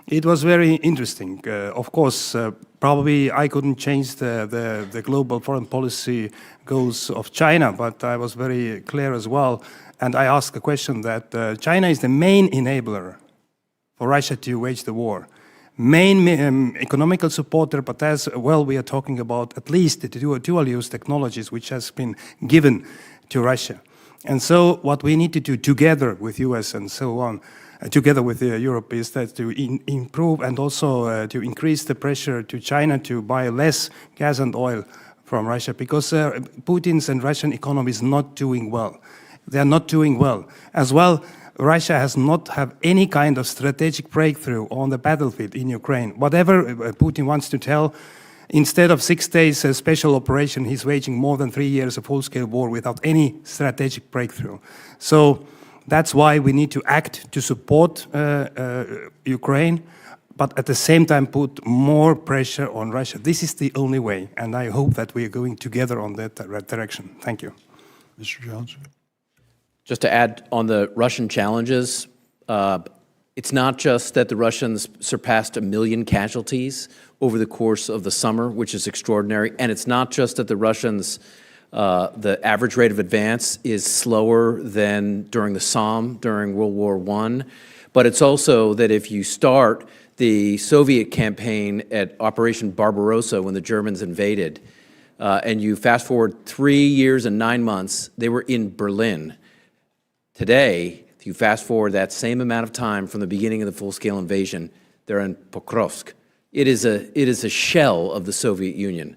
It was very interesting. Of course, probably I couldn't change the global foreign policy goals of China, but I was very clear as well. And I asked a question that China is the main enabler for Russia to wage the war. Main economical supporter, but as well we are talking about at least the dual-use technologies which has been given to Russia. And so what we need to do together with US and so on, together with Europe, is that to improve and also to increase the pressure to China to buy less gas and oil from Russia, because Putin's and Russian economy is not doing well. They are not doing well. As well, Russia has not had any kind of strategic breakthrough on the battlefield in Ukraine. Whatever Putin wants to tell, instead of 6 days special operation, he's waging more than 3 years of full-scale war without any strategic breakthrough. So that's why we need to act to support Ukraine, but at the same time put more pressure on Russia. This is the only way, and I hope that we are going together on that direction. Thank you. Mr. Jones? Just to add on the Russian challenges, it's not just that the Russians surpassed 1 million casualties over the course of the summer, which is extraordinary, and it's not just that the Russians, the average rate of advance is slower than during the Somme, during World War I, but it's also that if you start the Soviet campaign at Operation Barbarossa when the Germans invaded, and you fast forward 3 years and 9 months, they were in Berlin. Today, if you fast forward that same amount of time from the beginning of the full-scale invasion, they're in Pokrovsk. It is a shell of the Soviet Union.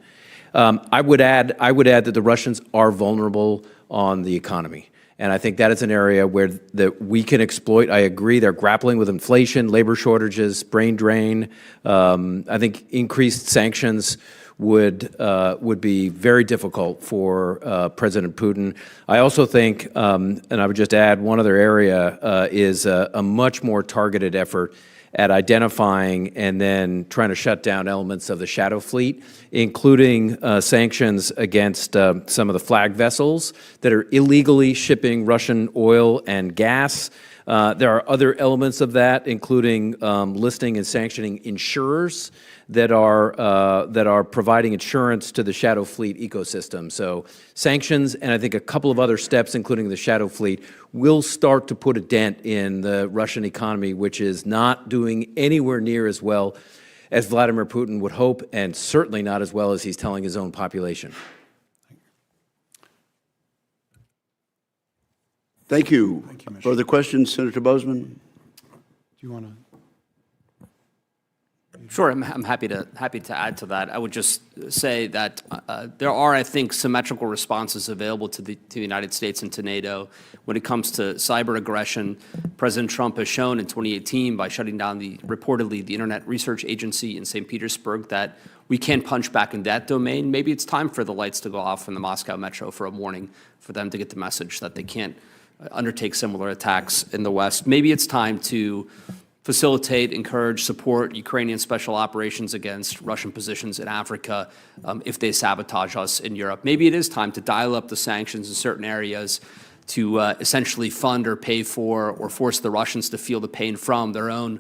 I would add that the Russians are vulnerable on the economy. And I think that is an area where that we can exploit. I agree, they're grappling with inflation, labor shortages, brain drain. I think increased sanctions would be very difficult for President Putin. I also think, and I would just add one other area, is a much more targeted effort at identifying and then trying to shut down elements of the shadow fleet, including sanctions against some of the flag vessels that are illegally shipping Russian oil and gas. There are other elements of that, including listing and sanctioning insurers that are providing insurance to the shadow fleet ecosystem. So sanctions and I think a couple of other steps, including the shadow fleet, will start to put a dent in the Russian economy, which is not doing anywhere near as well as Vladimir Putin would hope, and certainly not as well as he's telling his own population. Thank you. Thank you, Mr. Further questions, Senator Bozeman? Do you want to? Sure, I'm happy to add to that. I would just say that there are, I think, symmetrical responses available to the United States and to NATO when it comes to cyber aggression. President Trump has shown in 2018 by shutting down reportedly the Internet Research Agency in St. Petersburg that we can punch back in that domain. Maybe it's time for the lights to go off in the Moscow metro for a warning, for them to get the message that they can't undertake similar attacks in the West. Maybe it's time to facilitate, encourage, support Ukrainian special operations against Russian positions in Africa if they sabotage us in Europe. Maybe it is time to dial up the sanctions in certain areas to essentially fund or pay for or force the Russians to feel the pain from their own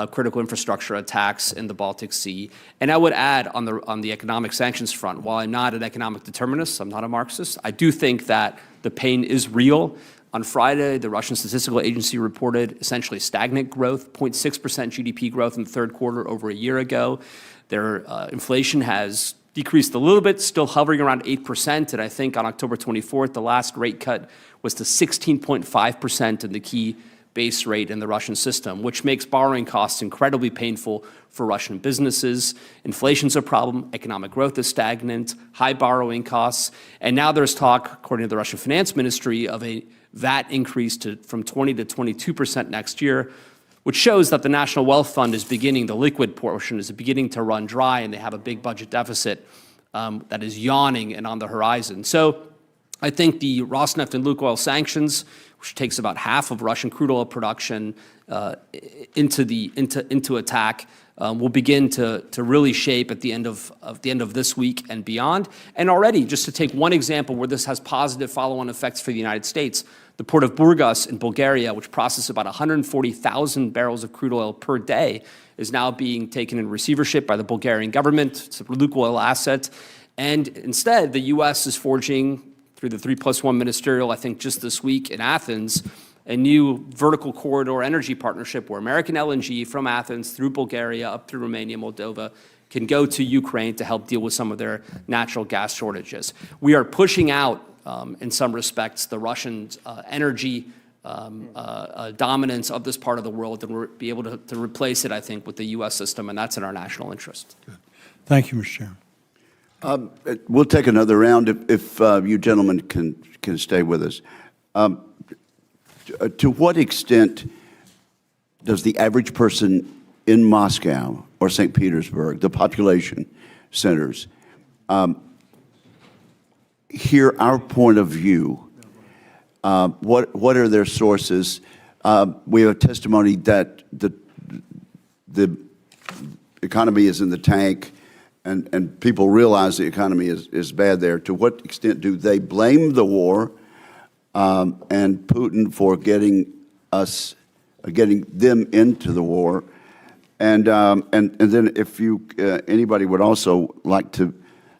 critical infrastructure attacks in the Baltic Sea. And I would add on the economic sanctions front, while I'm not an economic determinist, I'm not a Marxist, I do think that the pain is real. On Friday, the Russian Statistical Agency reported essentially stagnant growth, 0.6% GDP growth in the third quarter over a year ago. Their inflation has decreased a little bit, still hovering around 8%. And I think on October 24th, the last rate cut was to 16.5% in the key base rate in the Russian system, which makes borrowing costs incredibly painful for Russian businesses. Inflation's a problem, economic growth is stagnant, high borrowing costs, and now there's talk, according to the Russian Finance Ministry, of a VAT increase from 20 to 22% next year, which shows that the National Wealth Fund is beginning, the liquid portion is beginning to run dry, and they have a big budget deficit that is yawning and on the horizon. So I think the Rosneft and Lukoil sanctions, which takes about half of Russian crude oil production into attack, will begin to really shape at the end of this week and beyond. And already, just to take one example where this has positive follow-on effects for the United States, The port of Burgas in Bulgaria, which processes about 140,000 barrels of crude oil per day, is now being taken in receivership by the Bulgarian government. It's a Lukoil asset. And instead, the U.S. is forging, through the 3+1 ministerial, I think just this week in Athens, a new vertical corridor energy partnership where American LNG from Athens through Bulgaria up through Romania, Moldova, can go to Ukraine to help deal with some of their natural gas shortages. We are pushing out, in some respects, the Russian energy dominance of this part of the world, and we'll be able to replace it, I think, with the U.S. system, and that's in our national interest. Good. Thank you, Mr. Chairman. We'll take another round if you gentlemen can stay with us. To what extent does the average person in Moscow or St. Petersburg, the population centers, hear our point of view? What are their sources? We have testimony that the economy is in the tank, and people realize the economy is bad there. To what extent do they blame the war and Putin for getting them into the war? And then if anybody would also like to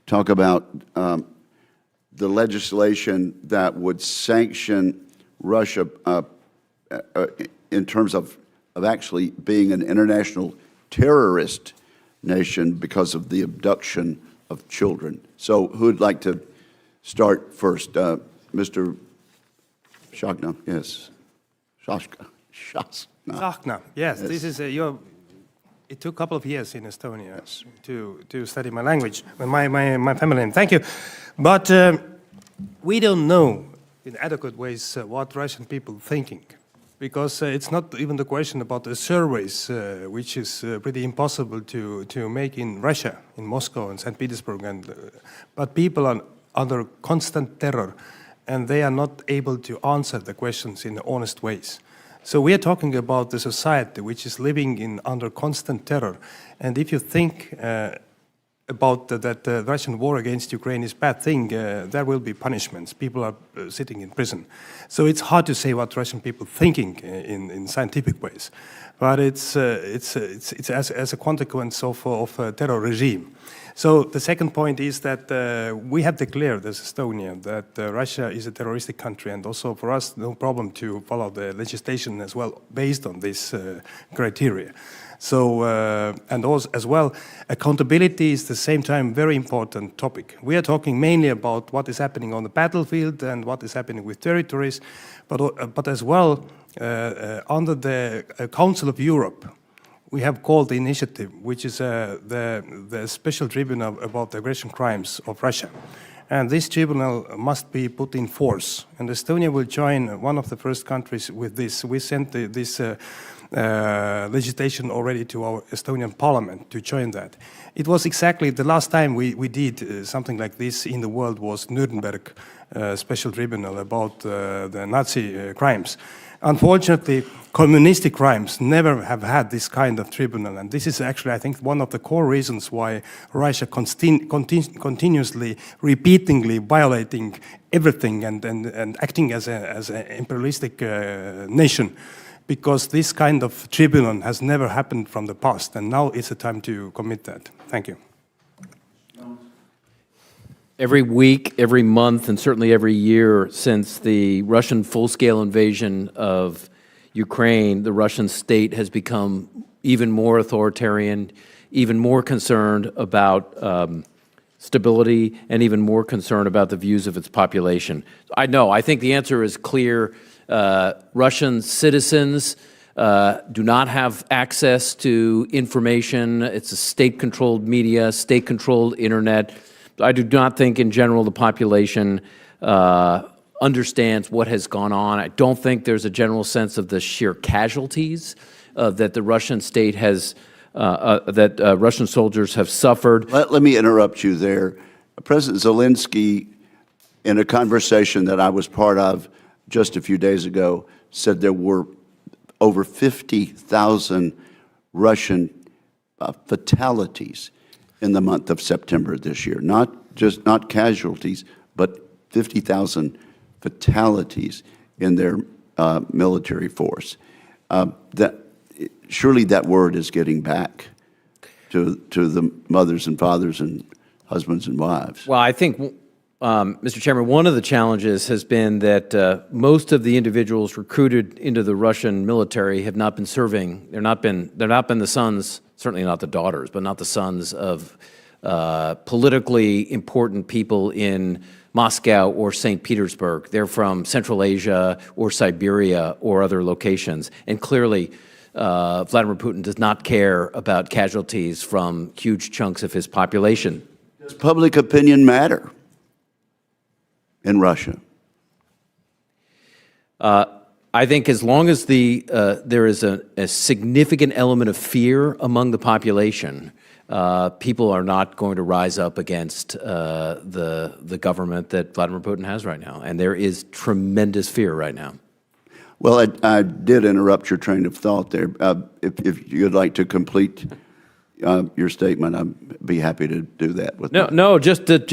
talk about the legislation that would sanction Russia in terms of actually being an international terrorist nation because of the abduction of children. So who would like to start first? Mr. Shachna, yes. Shachna. Shachna, yes. This is it took a couple of years in Estonia to study my language, my family name. Thank you. But we don't know in adequate ways what Russian people are thinking, because it's not even the question about the surveys, which is pretty impossible to make in Russia, in Moscow and St. Petersburg, but people are under constant terror, and they are not able to answer the questions in honest ways. So we are talking about the society which is living under constant terror, and if you think about that the Russian war against Ukraine is a bad thing, there will be punishments. People are sitting in prison. So it's hard to say what Russian people are thinking in scientific ways. But it's as a consequence of a terror regime. So the second point is that we have declared as Estonia that Russia is a terroristic country, and also for us, no problem to follow the legislation as well based on this criteria. So, and also as well, accountability is at the same time very important topic. We are talking mainly about what is happening on the battlefield and what is happening with territories, but as well, under the Council of Europe, we have called the initiative, which is the special tribunal about the aggression crimes of Russia. And this tribunal must be put in force. And Estonia will join one of the first countries with this. We sent this legislation already to our Estonian parliament to join that. It was exactly the last time we did something like this in the world was Nuremberg special tribunal about the Nazi crimes. Unfortunately, communistic crimes never have had this kind of tribunal, and this is actually, I think, one of the core reasons why Russia continuously, repeatedly violating everything and acting as an imperialistic nation, because this kind of tribunal has never happened from the past, and now it's the time to commit that. Thank you. Every week, every month, and certainly every year since the Russian full-scale invasion of Ukraine, the Russian state has become even more authoritarian, even more concerned about stability, and even more concerned about the views of its population. I think the answer is clear. Russian citizens do not have access to information. It's a state-controlled media, state-controlled internet. I do not think, in general, the population understands what has gone on. I don't think there's a general sense of the sheer casualties that the Russian state has, that Russian soldiers have suffered. Let me interrupt you there. President Zelensky, in a conversation that I was part of just a few days ago, said there were over 50,000 Russian fatalities in the month of September this year. Not casualties, but 50,000 fatalities in their military force. Surely that word is getting back to the mothers and fathers and husbands and wives. Well, I think, Mr. Chairman, one of the challenges has been that most of the individuals recruited into the Russian military have not been serving. They're not been the sons, certainly not the daughters, but not the sons of politically important people in Moscow or St. Petersburg. They're from Central Asia or Siberia or other locations. And clearly, Vladimir Putin does not care about casualties from huge chunks of his population. Does public opinion matter in Russia? I think as long as there is a significant element of fear among the population, people are not going to rise up against the government that Vladimir Putin has right now. And there is tremendous fear right now. Well, I did interrupt your train of thought there. If you'd like to complete your statement, I'd be happy to do that. Just that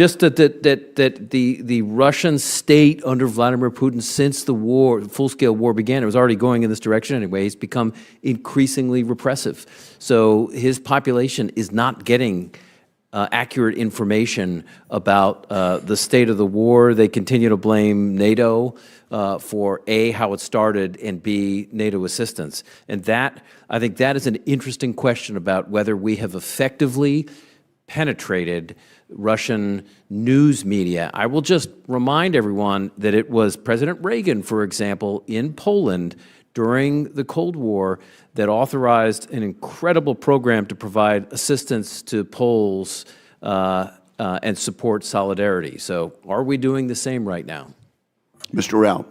the Russian state under Vladimir Putin, since the war, full-scale war began, it was already going in this direction anyway. It's become increasingly repressive. So his population is not getting accurate information about the state of the war. They continue to blame NATO for A, how it started, and B, NATO assistance. And I think that is an interesting question about whether we have effectively penetrated Russian news media. I will just remind everyone that it was President Reagan, for example, in Poland during the Cold War that authorized an incredible program to provide assistance to Poles and support solidarity. So are we doing the same right now? Mr. Rao.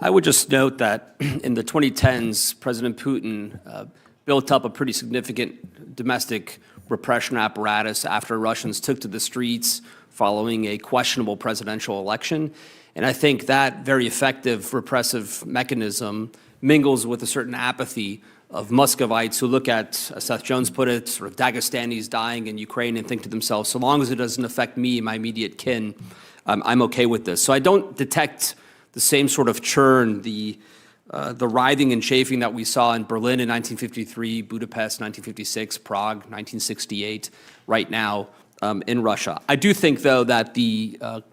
I would just note that in the 2010s, President Putin built up a pretty significant domestic repression apparatus after Russians took to the streets following a questionable presidential election. And I think that very effective repressive mechanism mingles with a certain apathy of Muscovites who look at, as Seth Jones put it, sort of Dagestanis dying in Ukraine and think to themselves, so long as it doesn't affect me and my immediate kin, I'm okay with this. So I don't detect the same sort of churn, the writhing and chafing that we saw in Berlin in 1953, Budapest 1956, Prague 1968, right now in Russia. I do think, though, that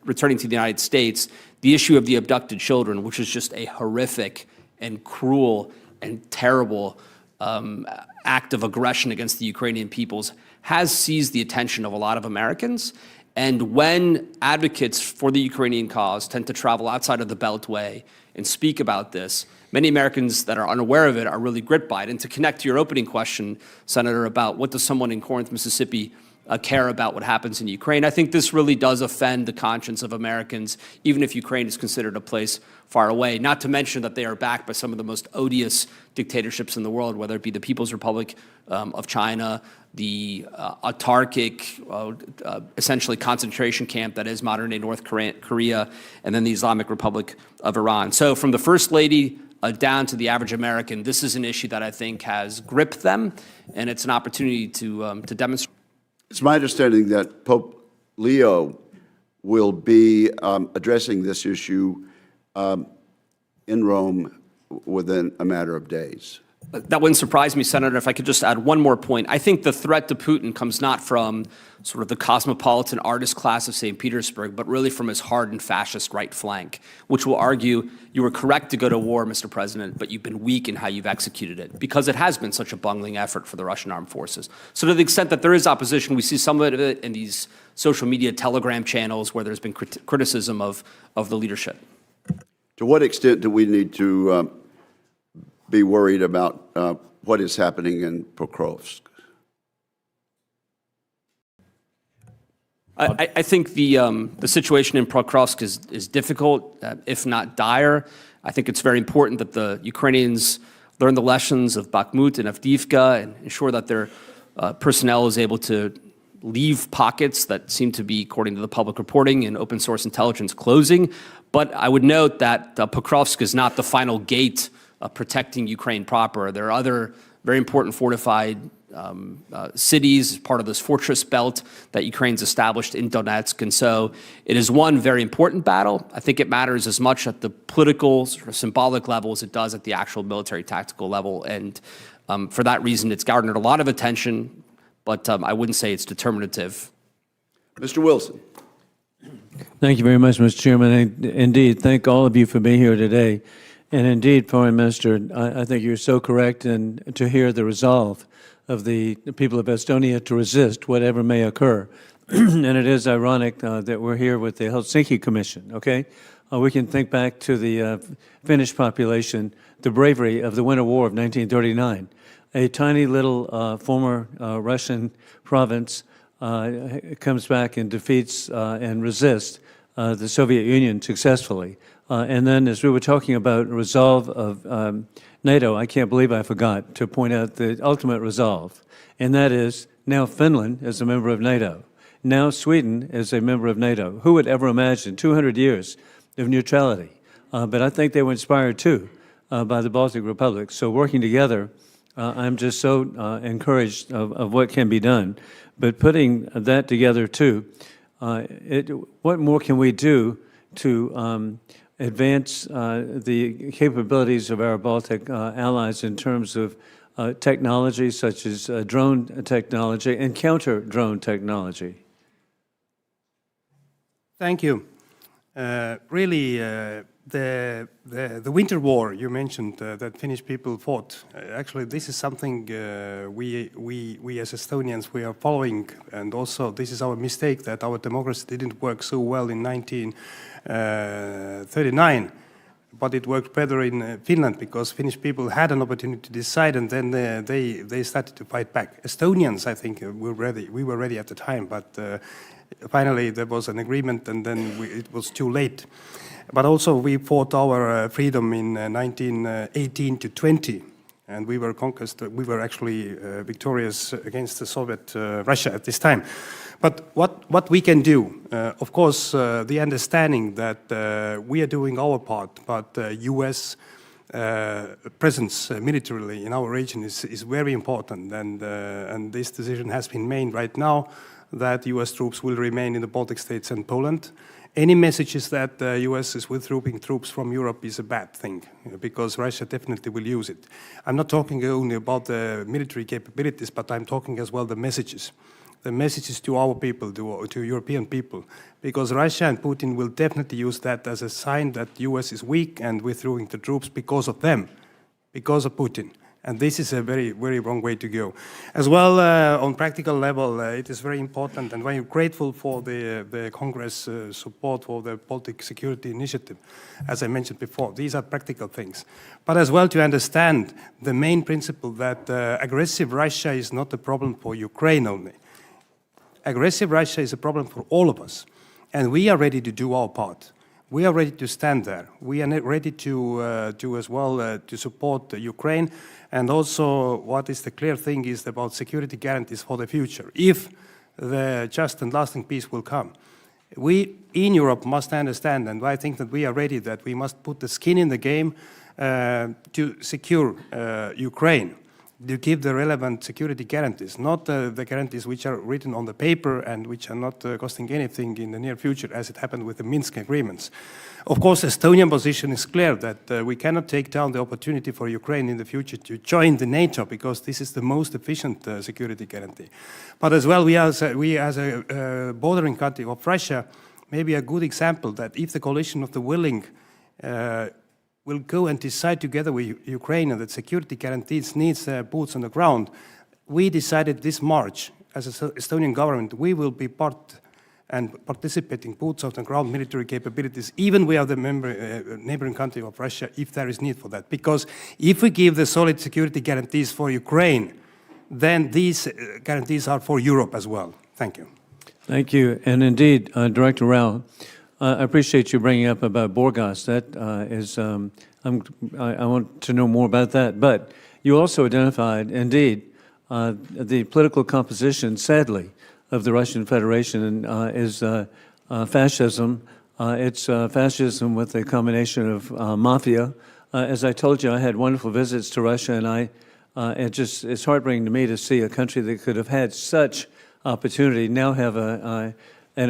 returning to the United States, the issue of the abducted children, which is just a horrific and cruel and terrible act of aggression against the Ukrainian peoples, has seized the attention of a lot of Americans. And when advocates for the Ukrainian cause tend to travel outside of the Beltway and speak about this, many Americans that are unaware of it are really gripped by it. And to connect to your opening question, Senator, about what does someone in Corinth, Mississippi, care about what happens in Ukraine, I think this really does offend the conscience of Americans, even if Ukraine is considered a place far away, not to mention that they are backed by some of the most odious dictatorships in the world, whether it be the People's Republic of China, the autarkic, essentially concentration camp that is modern-day North Korea, and then the Islamic Republic of Iran. So from the First Lady down to the average American, this is an issue that I think has gripped them, and it's an opportunity to demonstrate. It's my understanding that Pope Leo will be addressing this issue in Rome within a matter of days. That wouldn't surprise me, Senator, if I could just add one more point. I think the threat to Putin comes not from sort of the cosmopolitan artist class of St. Petersburg, but really from his hardened fascist right flank, which will argue you were correct to go to war, Mr. President, but you've been weak in how you've executed it, because it has been such a bungling effort for the Russian armed forces. So to the extent that there is opposition, we see some of it in these social media telegram channels where there's been criticism of the leadership. To what extent do we need to be worried about what is happening in Pokrovsk? I think the situation in Pokrovsk is difficult, if not dire. I think it's very important that the Ukrainians learn the lessons of Bakhmut and Avdiivka and ensure that their personnel is able to leave pockets that seem to be, according to the public reporting and open source intelligence, closing. But I would note that Pokrovsk is not the final gate protecting Ukraine proper. There are other very important fortified cities as part of this fortress belt that Ukraine's established in Donetsk. And so it is one very important battle. I think it matters as much at the political, sort of symbolic level as it does at the actual military tactical level. And for that reason, it's garnered a lot of attention, but I wouldn't say it's determinative. Mr. Wilson. Thank you very much, Mr. Chairman. And indeed, thank all of you for being here today. And indeed, Foreign Minister, I think you're so correct and to hear the resolve of the people of Estonia to resist whatever may occur. And it is ironic that we're here with the Helsinki Commission, okay? We can think back to the Finnish population, the bravery of the Winter War of 1939. A tiny little former Russian province comes back and defeats and resists the Soviet Union successfully. And then as we were talking about resolve of NATO, I can't believe I forgot to point out the ultimate resolve, and that is now Finland is a member of NATO. Now Sweden is a member of NATO. Who would ever imagine 200 years of neutrality? But I think they were inspired too by the Baltic Republic. So working together, I'm just so encouraged of what can be done. But putting that together too, what more can we do to advance the capabilities of our Baltic allies in terms of technology such as drone technology and counter-drone technology? Thank you. Really, the Winter War you mentioned that Finnish people fought. Actually, this is something we as Estonians we are following, and also this is our mistake that our democracy didn't work so well in 1939, but it worked better in Finland because Finnish people had an opportunity to decide, and then they started to fight back. Estonians, I think, were ready. We were ready at the time, but finally there was an agreement, and then it was too late. But also we fought our freedom in 1918 to 20, and we were actually victorious against the Soviet Russia at this time. But what we can do, of course, the understanding that we are doing our part, but U.S. Presence militarily in our region is very important, and this decision has been made right now that U.S. troops will remain in the Baltic states and Poland. Any messages that the U.S. is withdrawing troops from Europe is a bad thing, because Russia definitely will use it. I'm not talking only about the military capabilities, but I'm talking as well the messages to our people, to European people, because Russia and Putin will definitely use that as a sign that U.S. is weak and withdrawing the troops because of them, because of Putin. And this is a very, very wrong way to go. As well, on practical level, it is very important and very grateful for the Congress support for the Baltic Security Initiative, as I mentioned before. These are practical things. But as well to understand the main principle that aggressive Russia is not a problem for Ukraine only. Aggressive Russia is a problem for all of us. And we are ready to do our part. We are ready to stand there. We are ready to support Ukraine. And also, what is the clear thing is about security guarantees for the future. If the just and lasting peace will come, we in Europe must understand, and I think that we are ready, that we must put the skin in the game to secure Ukraine, to give the relevant security guarantees, not the guarantees which are written on the paper and which are not costing anything in the near future, as it happened with the Minsk agreements. Of course, the Estonian position is clear that we cannot take down the opportunity for Ukraine in the future to join the NATO, because this is the most efficient security guarantee. But as well, we as a bordering country of Russia, maybe a good example that if the coalition of the willing will go and decide together with Ukraine that security guarantees needs boots on the ground, we decided this March, as an Estonian government, we will be part and participating boots on the ground military capabilities, even we are the neighboring country of Russia, if there is need for that. Because if we give the solid security guarantees for Ukraine, then these guarantees are for Europe as well. Thank you. Thank you. And indeed, Director Rao, I appreciate you bringing up about Burgas. That is, I want to know more about that. But you also identified, indeed, the political composition, sadly, of the Russian Federation is fascism. It's fascism with a combination of mafia. As I told you, I had wonderful visits to Russia, and I It's heartbreaking to me to see a country that could have had such opportunity now have an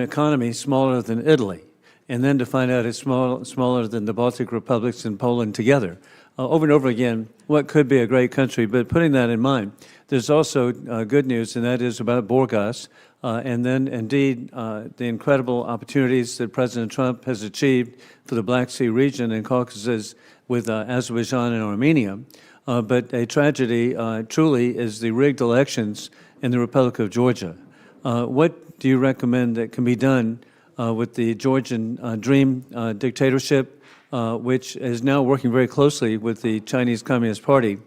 economy smaller than Italy, and then to find out it's smaller than the Baltic republics and Poland together. Over and over again, what could be a great country, but putting that in mind, there's also good news, and that is about Burgas, and then indeed the incredible opportunities that President Trump has achieved for the Black Sea region and Caucasus with Azerbaijan and Armenia. But a tragedy truly is the rigged elections in the Republic of Georgia. What do you recommend that can be done with the Georgian Dream dictatorship, which is now working very closely with the Chinese Communist Party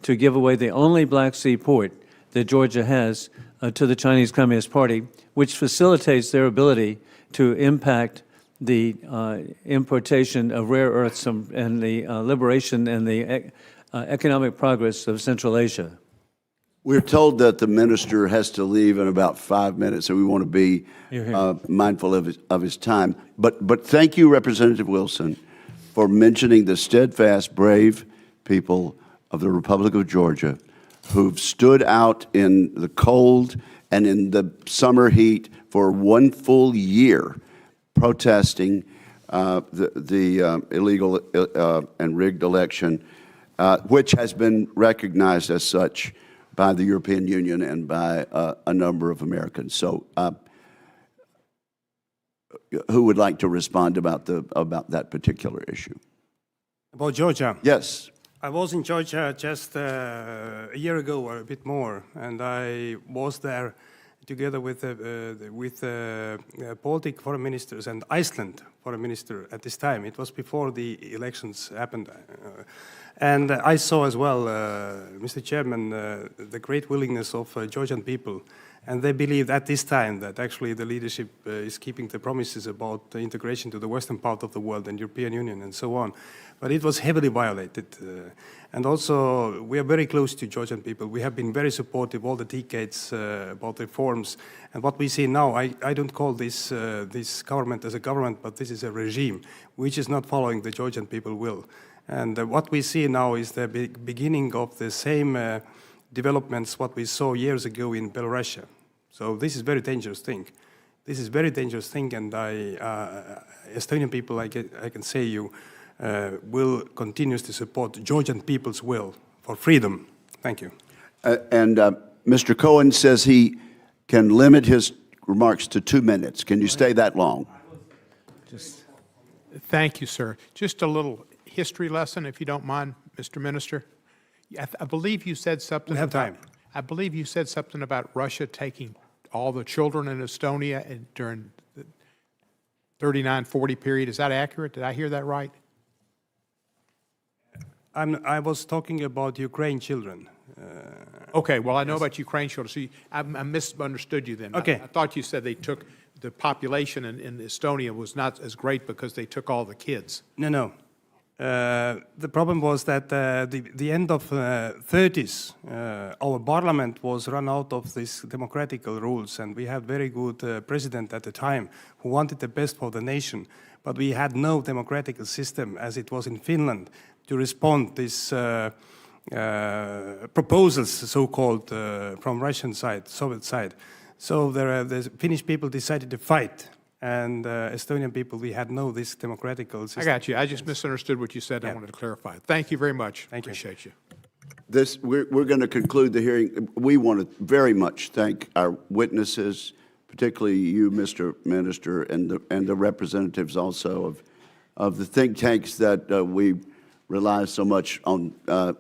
to give away the only Black Sea port that Georgia has to the Chinese Communist Party, which facilitates their ability to impact the importation of rare earths and the liberation and the economic progress of Central Asia? We're told that the minister has to leave in about 5 minutes, so we want to be mindful of his time. But thank you, Representative Wilson, for mentioning the steadfast, brave people of the Republic of Georgia who've stood out in the cold and in the summer heat for 1 full year protesting the illegal and rigged election, which has been recognized as such by the European Union and by a number of Americans. So who would like to respond about that particular issue? About Georgia? Yes. I was in Georgia just a year ago or a bit more, and I was there together with Baltic foreign ministers and Iceland foreign minister at this time. It was before the elections happened. And I saw as well, Mr. Chairman, the great willingness of Georgian people. And they believed at this time that actually the leadership is keeping the promises about the integration to the western part of the world and European Union and so on. But it was heavily violated. And also, we are very close to Georgian people. We have been very supportive all the decades about reforms. And what we see now, I don't call this government as a government, but this is a regime which is not following the Georgian people will. And what we see now is the beginning of the same developments what we saw years ago in Belarus. So this is a very dangerous thing. This is a very dangerous thing, and Estonian people, I can say you, will continue to support Georgian people's will for freedom. Thank you. And Mr. Cohen says he can limit his remarks to 2 minutes. Can you stay that long? Thank you, sir. Just a little history lesson, if you don't mind, Mr. Minister. I believe you said something. We have time. I believe you said something about Russia taking all the children in Estonia during the 39-40 period. Is that accurate? Did I hear that right? I was talking about Ukraine children. Okay, well, I know about Ukraine children, so I misunderstood you then. Okay. I thought you said they took, the population in Estonia was not as great because they took all the kids. No. The problem was that the end of 30s, our parliament was run out of these democratic rules, and we had very good president at the time who wanted the best for the nation, but we had no democratic system as it was in Finland to respond these proposals, so-called, from Russian side, Soviet side. So the Finnish people decided to fight. And Estonian people, we had no this democratic system. I got you. I just misunderstood what you said. I wanted to clarify. Thank you very much. Thank you. Appreciate you. We're going to conclude the hearing. We want to very much thank our witnesses, particularly you, Mr. Minister, and the representatives also of the think tanks that we rely so much on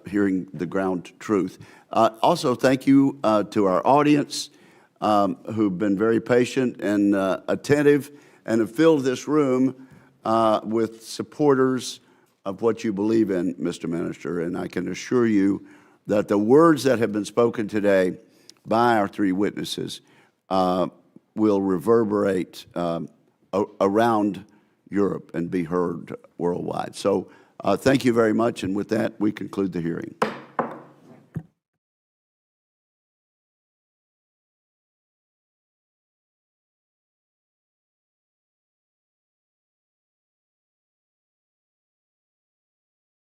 hearing the ground truth. Also, thank you to our audience, who've been very patient and attentive and have filled this room with supporters of what you believe in, Mr. Minister. And I can assure you that the words that have been spoken today by our three witnesses will reverberate around Europe and be heard worldwide. So thank you very much. And with that, we conclude the hearing.